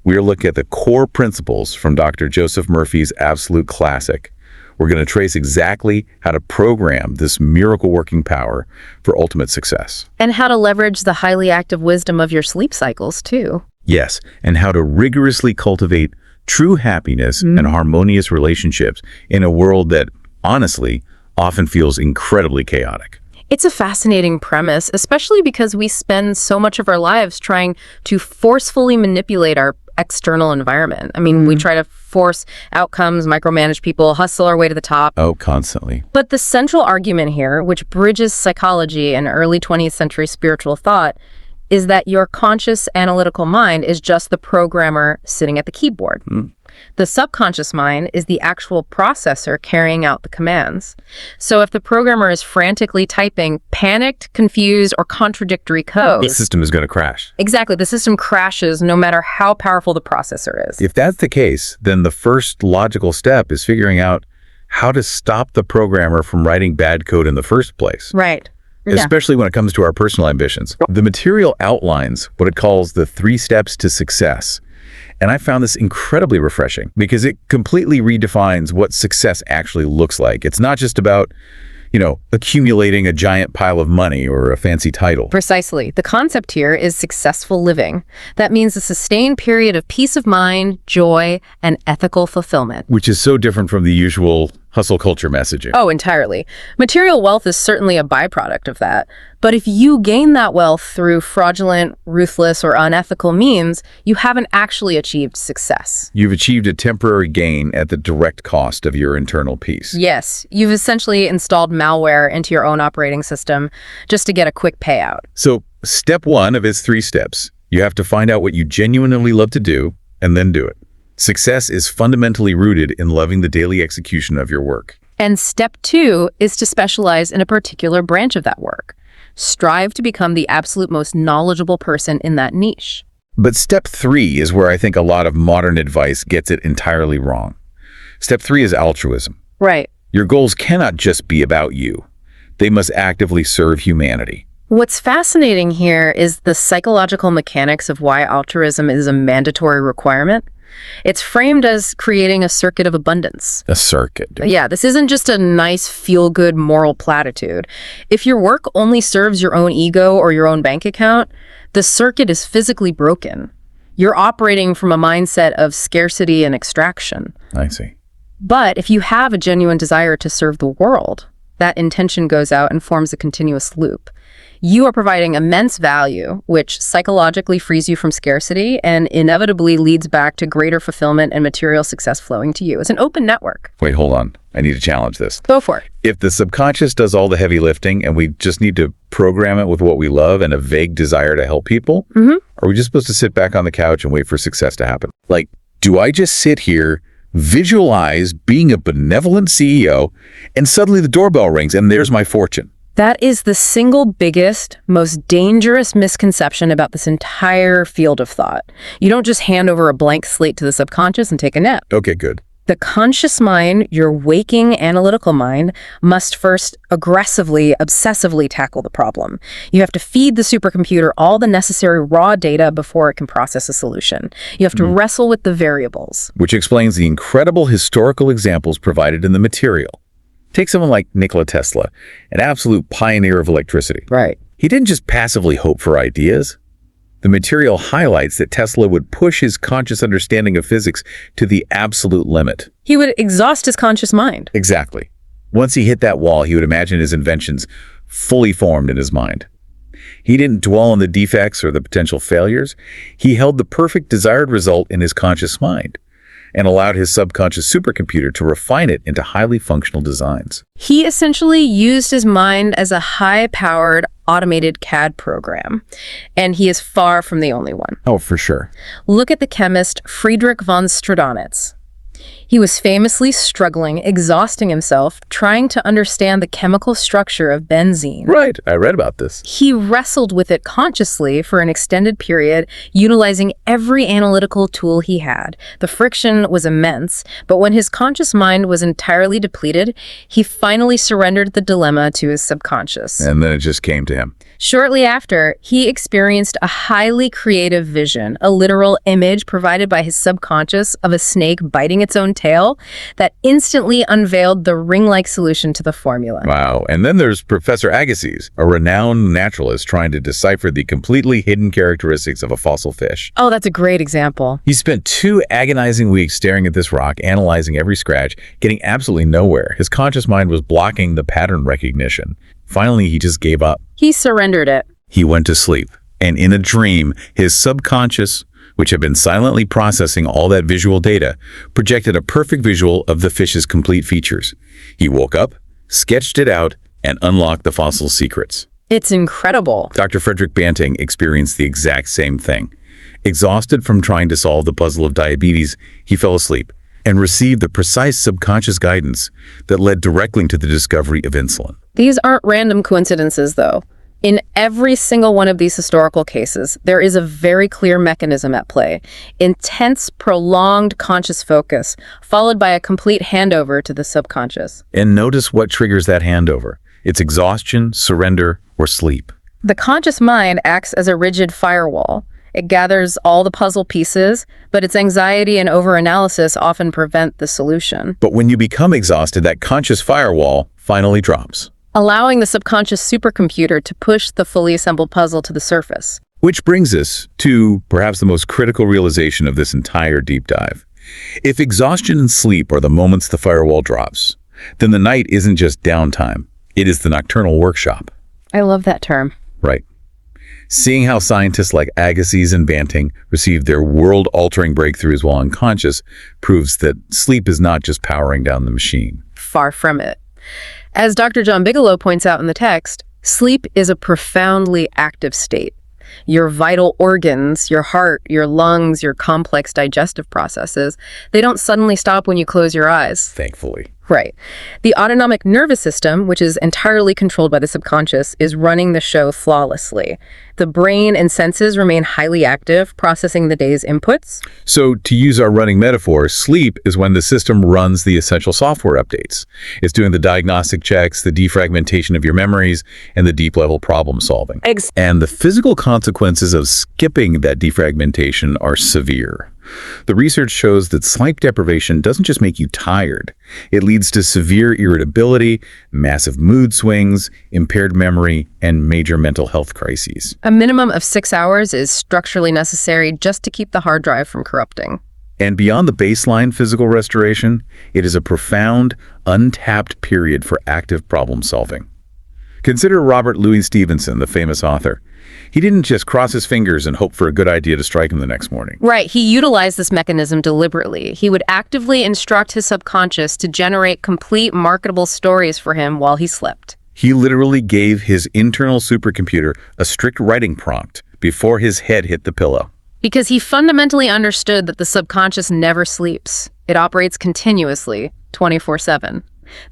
We're looking at the core principles from Dr. Joseph Murphy's absolute classic. We're going to trace exactly how to program this miracle-working power for ultimate success. And how to leverage the highly active wisdom of your sleep cycles, too. Yes, and how to rigorously cultivate true happiness and harmonious relationships in a world that, honestly, often feels incredibly chaotic. It's a fascinating premise, especially because we spend so much of our lives trying to forcefully manipulate our external environment. I mean, we try to force outcomes, micromanage people, hustle our way to the top. Oh, constantly. But the central argument here, which bridges psychology and early 20th century spiritual thought, is that your conscious analytical mind is just the programmer sitting at the keyboard. The subconscious mind is the actual processor carrying out the commands. So if the programmer is frantically typing panicked, confused, or contradictory code, The system is going to crash. exactly, the system crashes no matter how powerful the processor is. If that's the case, then the first logical step is figuring out how to stop the programmer from writing bad code in the first place. Right. Especially when it comes to our personal ambitions. The material outlines what it calls the 3 steps to success. And I found this incredibly refreshing because it completely redefines what success actually looks like. It's not just about, accumulating a giant pile of money or a fancy title. Precisely. The concept here is successful living. That means a sustained period of peace of mind, joy, and ethical fulfillment. Which is so different from the usual hustle culture messaging. Oh, entirely. Material wealth is certainly a byproduct of that. But if you gain that wealth through fraudulent, ruthless, or unethical means, you haven't actually achieved success. You've achieved a temporary gain at the direct cost of your internal peace. Yes, you've essentially installed malware into your own operating system just to get a quick payout. So step 1 of his 3 steps, you have to find out what you genuinely love to do and then do it. Success is fundamentally rooted in loving the daily execution of your work. And step 2 is to specialize in a particular branch of that work. Strive to become the absolute most knowledgeable person in that niche. But step 3 is where I think a lot of modern advice gets it entirely wrong. Step 3 is altruism. Right. Your goals cannot just be about you. They must actively serve humanity. What's fascinating here is the psychological mechanics of why altruism is a mandatory requirement. It's framed as creating a circuit of abundance. A circuit. Yeah, this isn't just a nice, feel-good moral platitude. If your work only serves your own ego or your own bank account, the circuit is physically broken. You're operating from a mindset of scarcity and extraction. I see. But if you have a genuine desire to serve the world, that intention goes out and forms a continuous loop. You are providing immense value, which psychologically frees you from scarcity and inevitably leads back to greater fulfillment and material success flowing to you. It's an open network. Wait, hold on. I need to challenge this. Go for it. If the subconscious does all the heavy lifting and we just need to program it with what we love and a vague desire to help people, are we just supposed to sit back on the couch and wait for success to happen? Like, do I just sit here, visualize being a benevolent CEO, and suddenly the doorbell rings and there's my fortune? That is the single biggest, most dangerous misconception about this entire field of thought. You don't just hand over a blank slate to the subconscious and take a nap. Okay, good. The conscious mind, your waking analytical mind, must first aggressively, obsessively tackle the problem. You have to feed the supercomputer all the necessary raw data before it can process a solution. You have to wrestle with the variables. Which explains the incredible historical examples provided in the material. Take someone like Nikola Tesla, an absolute pioneer of electricity. Right. He didn't just passively hope for ideas. The material highlights that Tesla would push his conscious understanding of physics to the absolute limit. He would exhaust his conscious mind. Exactly. Once he hit that wall, he would imagine his inventions fully formed in his mind. He didn't dwell on the defects or the potential failures. He held the perfect desired result in his conscious mind and allowed his subconscious supercomputer to refine it into highly functional designs. He essentially used his mind as a high-powered automated CAD program, and he is far from the only one. Oh, for sure. Look at the chemist Friedrich von Stradonitz. He was famously struggling, exhausting himself, trying to understand the chemical structure of benzene. Right, I read about this. He wrestled with it consciously for an extended period, utilizing every analytical tool he had. The friction was immense, but when his conscious mind was entirely depleted, he finally surrendered the dilemma to his subconscious. And then it just came to him. Shortly after, he experienced a highly creative vision, a literal image provided by his subconscious of a snake biting its own tail that instantly unveiled the ring-like solution to the formula. Wow. And then there's Professor Agassiz, a renowned naturalist trying to decipher the completely hidden characteristics of a fossil fish. Oh, that's a great example. He spent 2 agonizing weeks staring at this rock, analyzing every scratch, getting absolutely nowhere. His conscious mind was blocking the pattern recognition. Finally, he just gave up. He surrendered it. He went to sleep, and in a dream, his subconscious, which had been silently processing all that visual data, projected a perfect visual of the fish's complete features. He woke up, sketched it out, and unlocked the fossil's secrets. It's incredible. Dr. Frederick Banting experienced the exact same thing. Exhausted from trying to solve the puzzle of diabetes, he fell asleep and received the precise subconscious guidance that led directly to the discovery of insulin. These aren't random coincidences, though. In every single one of these historical cases, there is a very clear mechanism at play. Intense, prolonged conscious focus, followed by a complete handover to the subconscious. And notice what triggers that handover. It's exhaustion, surrender, or sleep. The conscious mind acts as a rigid firewall. It gathers all the puzzle pieces, but its anxiety and overanalysis often prevent the solution. But when you become exhausted, that conscious firewall finally drops. Allowing the subconscious supercomputer to push the fully assembled puzzle to the surface. Which brings us to perhaps the most critical realization of this entire deep dive. If exhaustion and sleep are the moments the firewall drops, then the night isn't just downtime. It is the nocturnal workshop. I love that term. Right. Seeing how scientists like Agassiz and Banting received their world-altering breakthroughs while unconscious proves that sleep is not just powering down the machine. Far from it. As Dr. John Bigelow points out in the text, sleep is a profoundly active state. Your vital organs, your heart, your lungs, your complex digestive processes, they don't suddenly stop when you close your eyes. Thankfully. Right. The autonomic nervous system, which is entirely controlled by the subconscious, is running the show flawlessly. The brain and senses remain highly active, processing the day's inputs. So, to use our running metaphor, sleep is when the system runs the essential software updates. It's doing the diagnostic checks, the defragmentation of your memories, and the deep-level problem solving. And the physical consequences of skipping that defragmentation are severe. The research shows that sleep deprivation doesn't just make you tired. It leads to severe irritability, massive mood swings, impaired memory, and major mental health crises. A minimum of 6 hours is structurally necessary just to keep the hard drive from corrupting. And beyond the baseline physical restoration, it is a profound, untapped period for active problem solving. Consider Robert Louis Stevenson, the famous author. He didn't just cross his fingers and hope for a good idea to strike him the next morning. Right. He utilized this mechanism deliberately. He would actively instruct his subconscious to generate complete marketable stories for him while he slept. He literally gave his internal supercomputer a strict writing prompt before his head hit the pillow. Because he fundamentally understood that the subconscious never sleeps. It operates continuously, 24/7.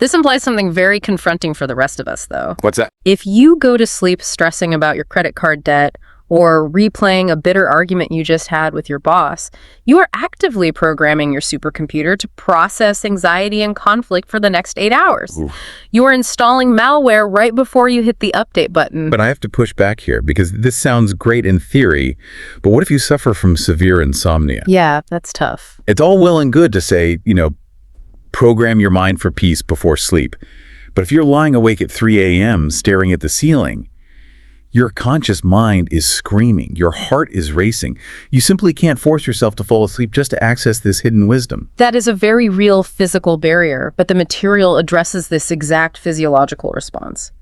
This implies something very confronting for the rest of us, though. What's that? If you go to sleep stressing about your credit card debt or replaying a bitter argument you just had with your boss, you are actively programming your supercomputer to process anxiety and conflict for the next 8 hours. Oof. You are installing malware right before you hit the update button. But I have to push back here because this sounds great in theory, but what if you suffer from severe insomnia? Yeah, that's tough. It's all well and good to say, program your mind for peace before sleep. But if you're lying awake at 3 a.m. staring at the ceiling, your conscious mind is screaming. Your heart is racing. You simply can't force yourself to fall asleep just to access this hidden wisdom. That is a very real physical barrier, but the material addresses this exact physiological response.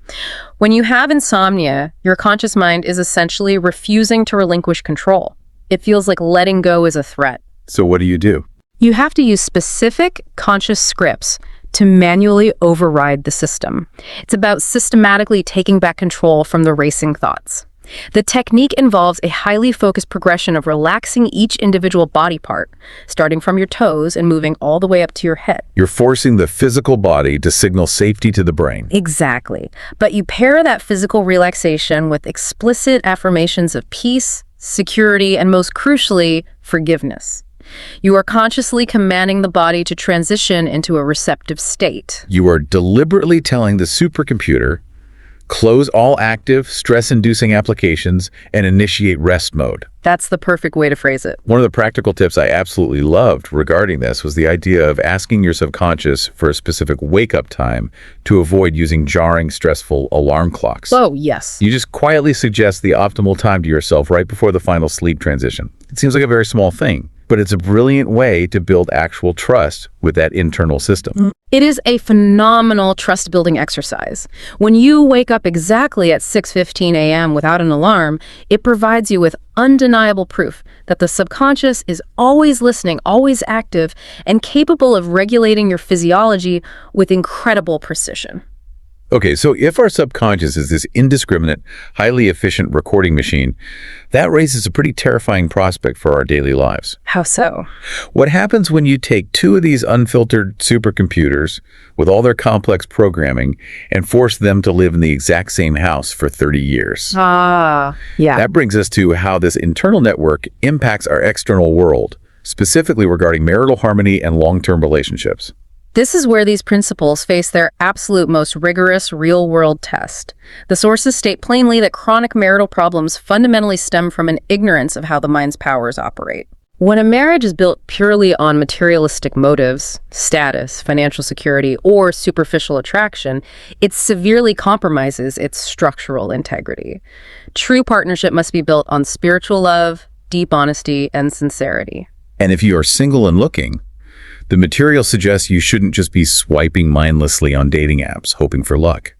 When you have insomnia, your conscious mind is essentially refusing to relinquish control. It feels like letting go is a threat. So what do? You have to use specific conscious scripts to manually override the system. It's about systematically taking back control from the racing thoughts. The technique involves a highly focused progression of relaxing each individual body part, starting from your toes and moving all the way up to your head. You're forcing the physical body to signal safety to the brain. Exactly. But you pair that physical relaxation with explicit affirmations of peace, security, and most crucially, forgiveness. You are consciously commanding the body to transition into a receptive state. You are deliberately telling the supercomputer, close all active, stress-inducing applications and initiate rest mode. That's the perfect way to phrase it. One of the practical tips I absolutely loved regarding this was the idea of asking your subconscious for a specific wake-up time to avoid using jarring, stressful alarm clocks. Oh, yes. You just quietly suggest the optimal time to yourself right before the final sleep transition. It seems like a very small thing, but it's a brilliant way to build actual trust with that internal system. It is a phenomenal trust-building exercise. When you wake up exactly at 6:15 a.m. without an alarm, it provides you with undeniable proof that the subconscious is always listening, always active, and capable of regulating your physiology with incredible precision. Okay, so if our subconscious is this indiscriminate, highly efficient recording machine, that raises a pretty terrifying prospect for our daily lives. How so? What happens when you take two of these unfiltered supercomputers with all their complex programming and force them to live in the exact same house for 30 years? Yeah. That brings us to how this internal network impacts our external world, specifically regarding marital harmony and long-term relationships. This is where these principles face their absolute most rigorous real-world test. The sources state plainly that chronic marital problems fundamentally stem from an ignorance of how the mind's powers operate. When a marriage is built purely on materialistic motives, status, financial security, or superficial attraction, it severely compromises its structural integrity. True partnership must be built on spiritual love, deep honesty, and sincerity. And if you are single and looking, the material suggests you shouldn't just be swiping mindlessly on dating apps, hoping for luck.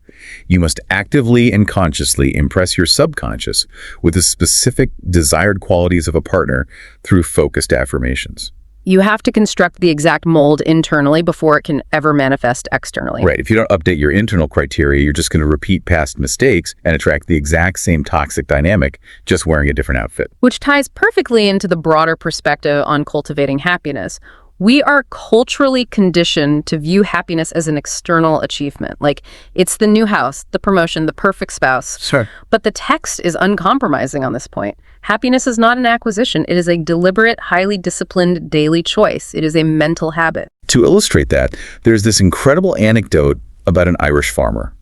You must actively and consciously impress your subconscious with the specific desired qualities of a partner through focused affirmations. You have to construct the exact mold internally before it can ever manifest externally. Right. If you don't update your internal criteria, you're just going to repeat past mistakes and attract the exact same toxic dynamic, just wearing a different outfit. Which ties perfectly into the broader perspective on cultivating happiness. We are culturally conditioned to view happiness as an external achievement. Like, it's the new house, the promotion, the perfect spouse. Sure. But the text is uncompromising on this point. Happiness is not an acquisition. It is a deliberate, highly disciplined daily choice. It is a mental habit. To illustrate that, there's this incredible anecdote about an Irish farmer.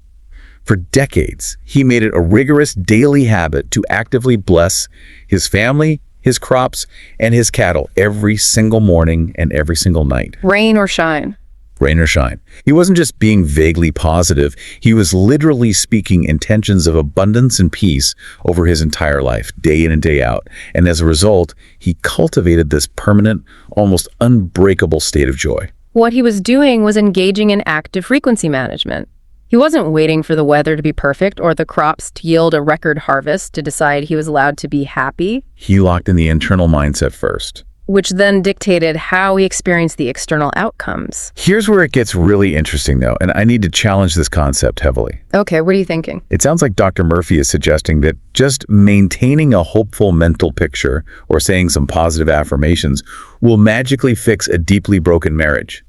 For decades, he made it a rigorous daily habit to actively bless his family, his crops, and his cattle every single morning and every single night. Rain or shine. Rain or shine. He wasn't just being vaguely positive. He was literally speaking intentions of abundance and peace over his entire life, day in and day out. And as a result, he cultivated this permanent, almost unbreakable state of joy. What he was doing was engaging in active frequency management. He wasn't waiting for the weather to be perfect or the crops to yield a record harvest to decide he was allowed to be happy. He locked in the internal mindset first, which then dictated how he experienced the external outcomes. Here's where it gets really interesting, though, and I need to challenge this concept heavily. Okay, what are you thinking? It sounds like Dr. Murphy is suggesting that just maintaining a hopeful mental picture or saying some positive affirmations will magically fix a deeply broken marriage.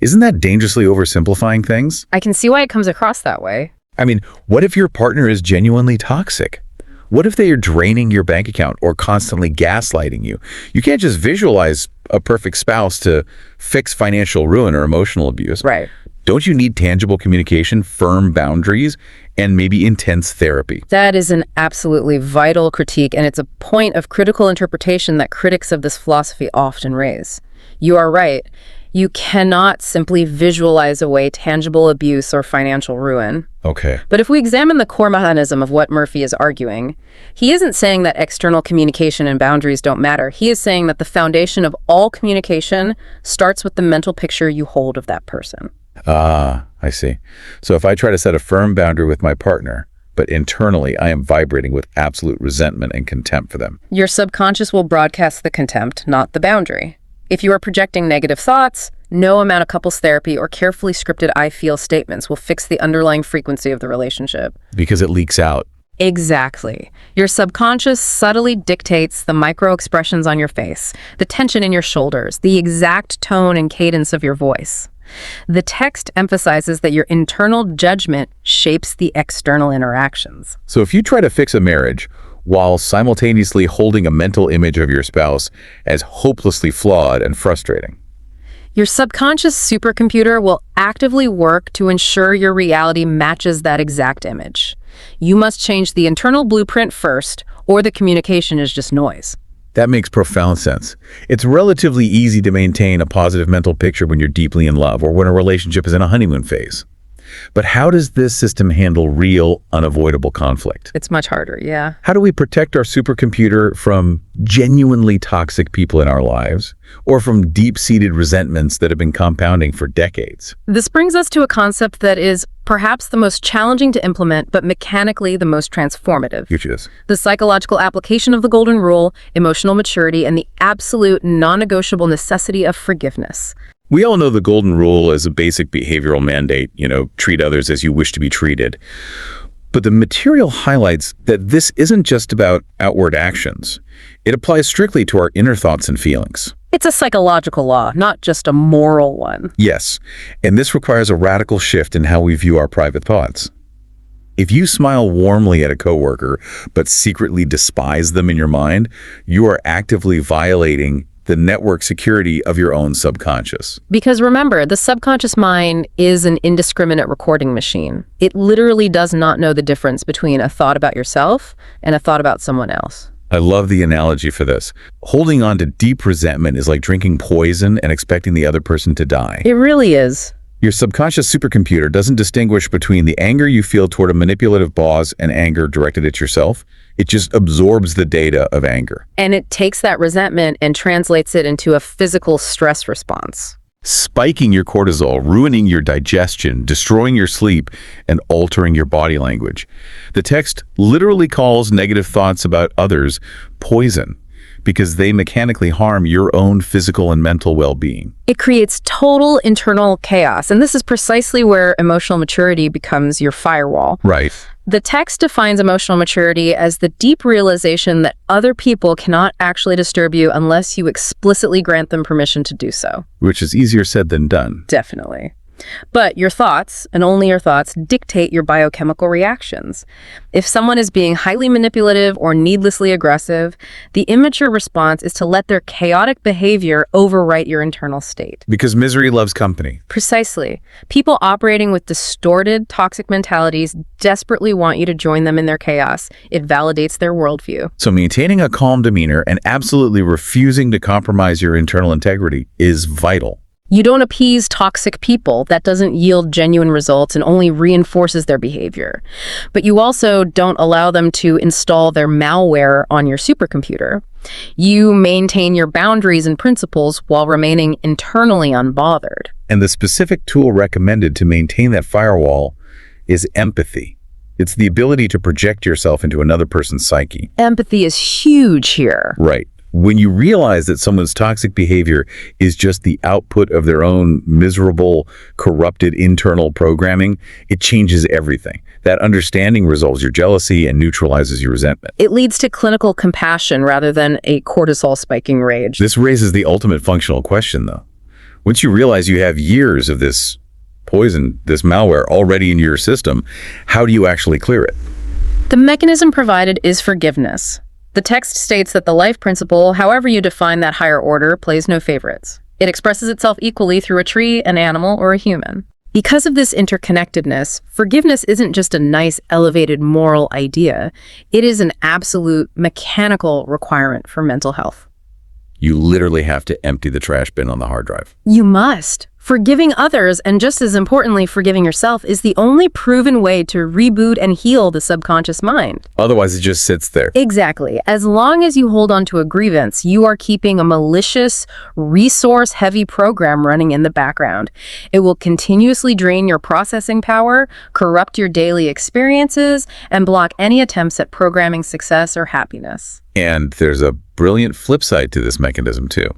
Isn't that dangerously oversimplifying things? I can see why it comes across that way. I mean, what if your partner is genuinely toxic? What if they are draining your bank account or constantly gaslighting you? You can't just visualize a perfect spouse to fix financial ruin or emotional abuse. Right. Don't you need tangible communication, firm boundaries, and maybe intense therapy? That is an absolutely vital critique, and it's a point of critical interpretation that critics of this philosophy often raise. You are right. You cannot simply visualize away tangible abuse or financial ruin. Okay. But if we examine the core mechanism of what Murphy is arguing, he isn't saying that external communication and boundaries don't matter. He is saying that the foundation of all communication starts with the mental picture you hold of that person. Ah, I see. So if I try to set a firm boundary with my partner, but internally I am vibrating with absolute resentment and contempt for them. Your subconscious will broadcast the contempt, not the boundary. If you are projecting negative thoughts, no amount of couples therapy or carefully scripted I feel statements will fix the underlying frequency of the relationship. Because it leaks out. Exactly. Your subconscious subtly dictates the micro expressions on your face, the tension in your shoulders, the exact tone and cadence of your voice. The text emphasizes that your internal judgment shapes the external interactions. So if you try to fix a marriage while simultaneously holding a mental image of your spouse as hopelessly flawed and frustrating, your subconscious supercomputer will actively work to ensure your reality matches that exact image. You must change the internal blueprint first, or the communication is just noise. that makes profound sense. It's relatively easy to maintain a positive mental picture when you're deeply in love or when a relationship is in a honeymoon phase. But how does this system handle real, unavoidable conflict? It's much harder, yeah. How do we protect our supercomputer from genuinely toxic people in our lives or from deep-seated resentments that have been compounding for decades? This brings us to a concept that is perhaps the most challenging to implement, but mechanically the most transformative. Which is? The psychological application of the golden rule, emotional maturity, and the absolute non-negotiable necessity of forgiveness. We all know the golden rule as a basic behavioral mandate, treat others as you wish to be treated. But the material highlights that this isn't just about outward actions. It applies strictly to our inner thoughts and feelings. It's a psychological law, not just a moral one. Yes, and this requires a radical shift in how we view our private thoughts. If you smile warmly at a coworker, but secretly despise them in your mind, you are actively violating the network security of your own subconscious. Because remember, the subconscious mind is an indiscriminate recording machine. It literally does not know the difference between a thought about yourself and a thought about someone else. I love the analogy for this. Holding on to deep resentment is like drinking poison and expecting the other person to die. It really is. Your subconscious supercomputer doesn't distinguish between the anger you feel toward a manipulative boss and anger directed at yourself. It just absorbs the data of anger. And it takes that resentment and translates it into a physical stress response. Spiking your cortisol, ruining your digestion, destroying your sleep, and altering your body language. The text literally calls negative thoughts about others poison, because they mechanically harm your own physical and mental well-being. It creates total internal chaos, and this is precisely where emotional maturity becomes your firewall. Right. The text defines emotional maturity as the deep realization that other people cannot actually disturb you unless you explicitly grant them permission to do so. Which is easier said than done. Definitely. But your thoughts, and only your thoughts, dictate your biochemical reactions. If someone is being highly manipulative or needlessly aggressive, the immature response is to let their chaotic behavior overwrite your internal state. Because misery loves company. Precisely. People operating with distorted, toxic mentalities desperately want you to join them in their chaos. It validates their worldview. So maintaining a calm demeanor and absolutely refusing to compromise your internal integrity is vital. You don't appease toxic people. That doesn't yield genuine results and only reinforces their behavior. But you also don't allow them to install their malware on your supercomputer. You maintain your boundaries and principles while remaining internally unbothered. And the specific tool recommended to maintain that firewall is empathy. It's the ability to project yourself into another person's psyche. Empathy is huge here. Right. When you realize that someone's toxic behavior is just the output of their own miserable, corrupted internal programming, it changes everything. That understanding resolves your jealousy and neutralizes your resentment. It leads to clinical compassion rather than a cortisol spiking rage. This raises the ultimate functional question, though. Once you realize you have years of this poison, this malware already in your system, how do you actually clear it? The mechanism provided is forgiveness. The text states that the life principle, however you define that higher order, plays no favorites. It expresses itself equally through a tree, an animal, or a human. Because of this interconnectedness, forgiveness isn't just a nice, elevated moral idea. It is an absolute mechanical requirement for mental health. You literally have to empty the trash bin on the hard drive. You must. Forgiving others, and just as importantly, forgiving yourself, is the only proven way to reboot and heal the subconscious mind. Otherwise, it just sits there. Exactly. As long as you hold on to a grievance, you are keeping a malicious, resource-heavy program running in the background. It will continuously drain your processing power, corrupt your daily experiences, and block any attempts at programming success or happiness. And there's a brilliant flip side to this mechanism, too.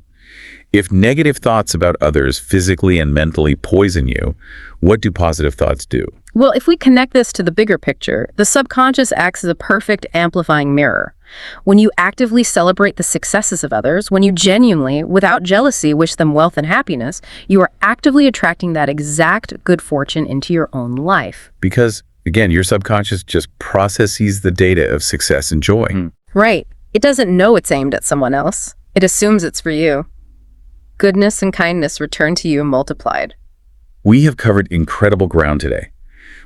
If negative thoughts about others physically and mentally poison you, what do positive thoughts do? Well, if we connect this to the bigger picture, the subconscious acts as a perfect amplifying mirror. When you actively celebrate the successes of others, when you genuinely, without jealousy, wish them wealth and happiness, you are actively attracting that exact good fortune into your own life. Because, again, your subconscious just processes the data of success and joy. Right. It doesn't know it's aimed at someone else. It assumes it's for you. Goodness and kindness return to you multiplied. We have covered incredible ground today.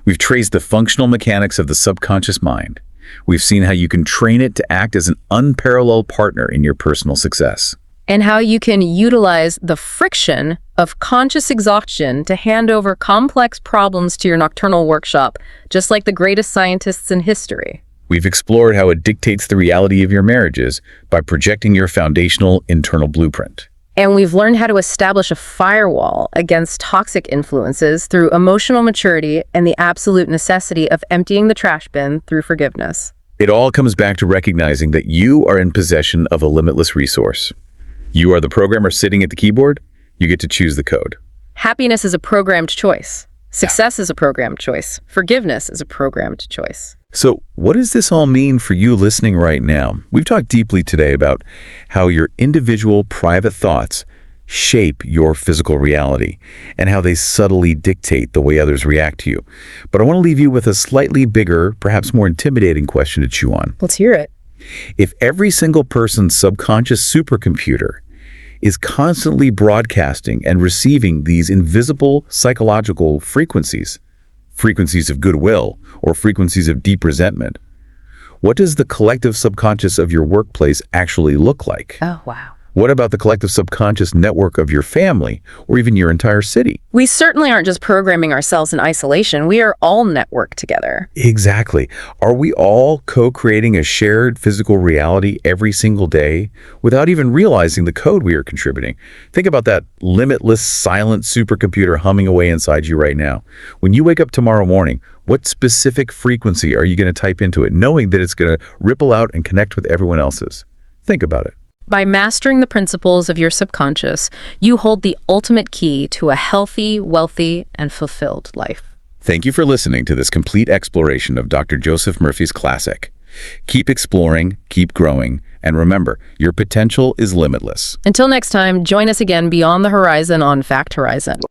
We've traced the functional mechanics of the subconscious mind. We've seen how you can train it to act as an unparalleled partner in your personal success. And how you can utilize the friction of conscious exhaustion to hand over complex problems to your nocturnal workshop, just like the greatest scientists in history. We've explored how it dictates the reality of your marriages by projecting your foundational internal blueprint. And we've learned how to establish a firewall against toxic influences through emotional maturity and the absolute necessity of emptying the trash bin through forgiveness. It all comes back to recognizing that you are in possession of a limitless resource. You are the programmer sitting at the keyboard. You get to choose the code. Happiness is a programmed choice. Success is a programmed choice. Forgiveness is a programmed choice. So what does this all mean for you listening right now? We've talked deeply today about how your individual private thoughts shape your physical reality and how they subtly dictate the way others react to you. But I want to leave you with a slightly bigger, perhaps more intimidating question to chew on. Let's hear it. If every single person's subconscious supercomputer is constantly broadcasting and receiving these invisible psychological frequencies of goodwill or frequencies of deep resentment, what does the collective subconscious of your workplace actually look like? Oh, wow. What about the collective subconscious network of your family or even your entire city? We certainly aren't just programming ourselves in isolation. We are all networked together. Exactly. Are we all co-creating a shared physical reality every single day without even realizing the code we are contributing? Think about that limitless, silent supercomputer humming away inside you right now. When you wake up tomorrow morning, what specific frequency are you going to type into it, knowing that it's going to ripple out and connect with everyone else's? Think about it. By mastering the principles of your subconscious, you hold the ultimate key to a healthy, wealthy, and fulfilled life. Thank you for listening to this complete exploration of Dr. Joseph Murphy's classic. Keep exploring, keep growing, and remember, your potential is limitless. Until next time, join us again beyond the horizon on Fact Horizon.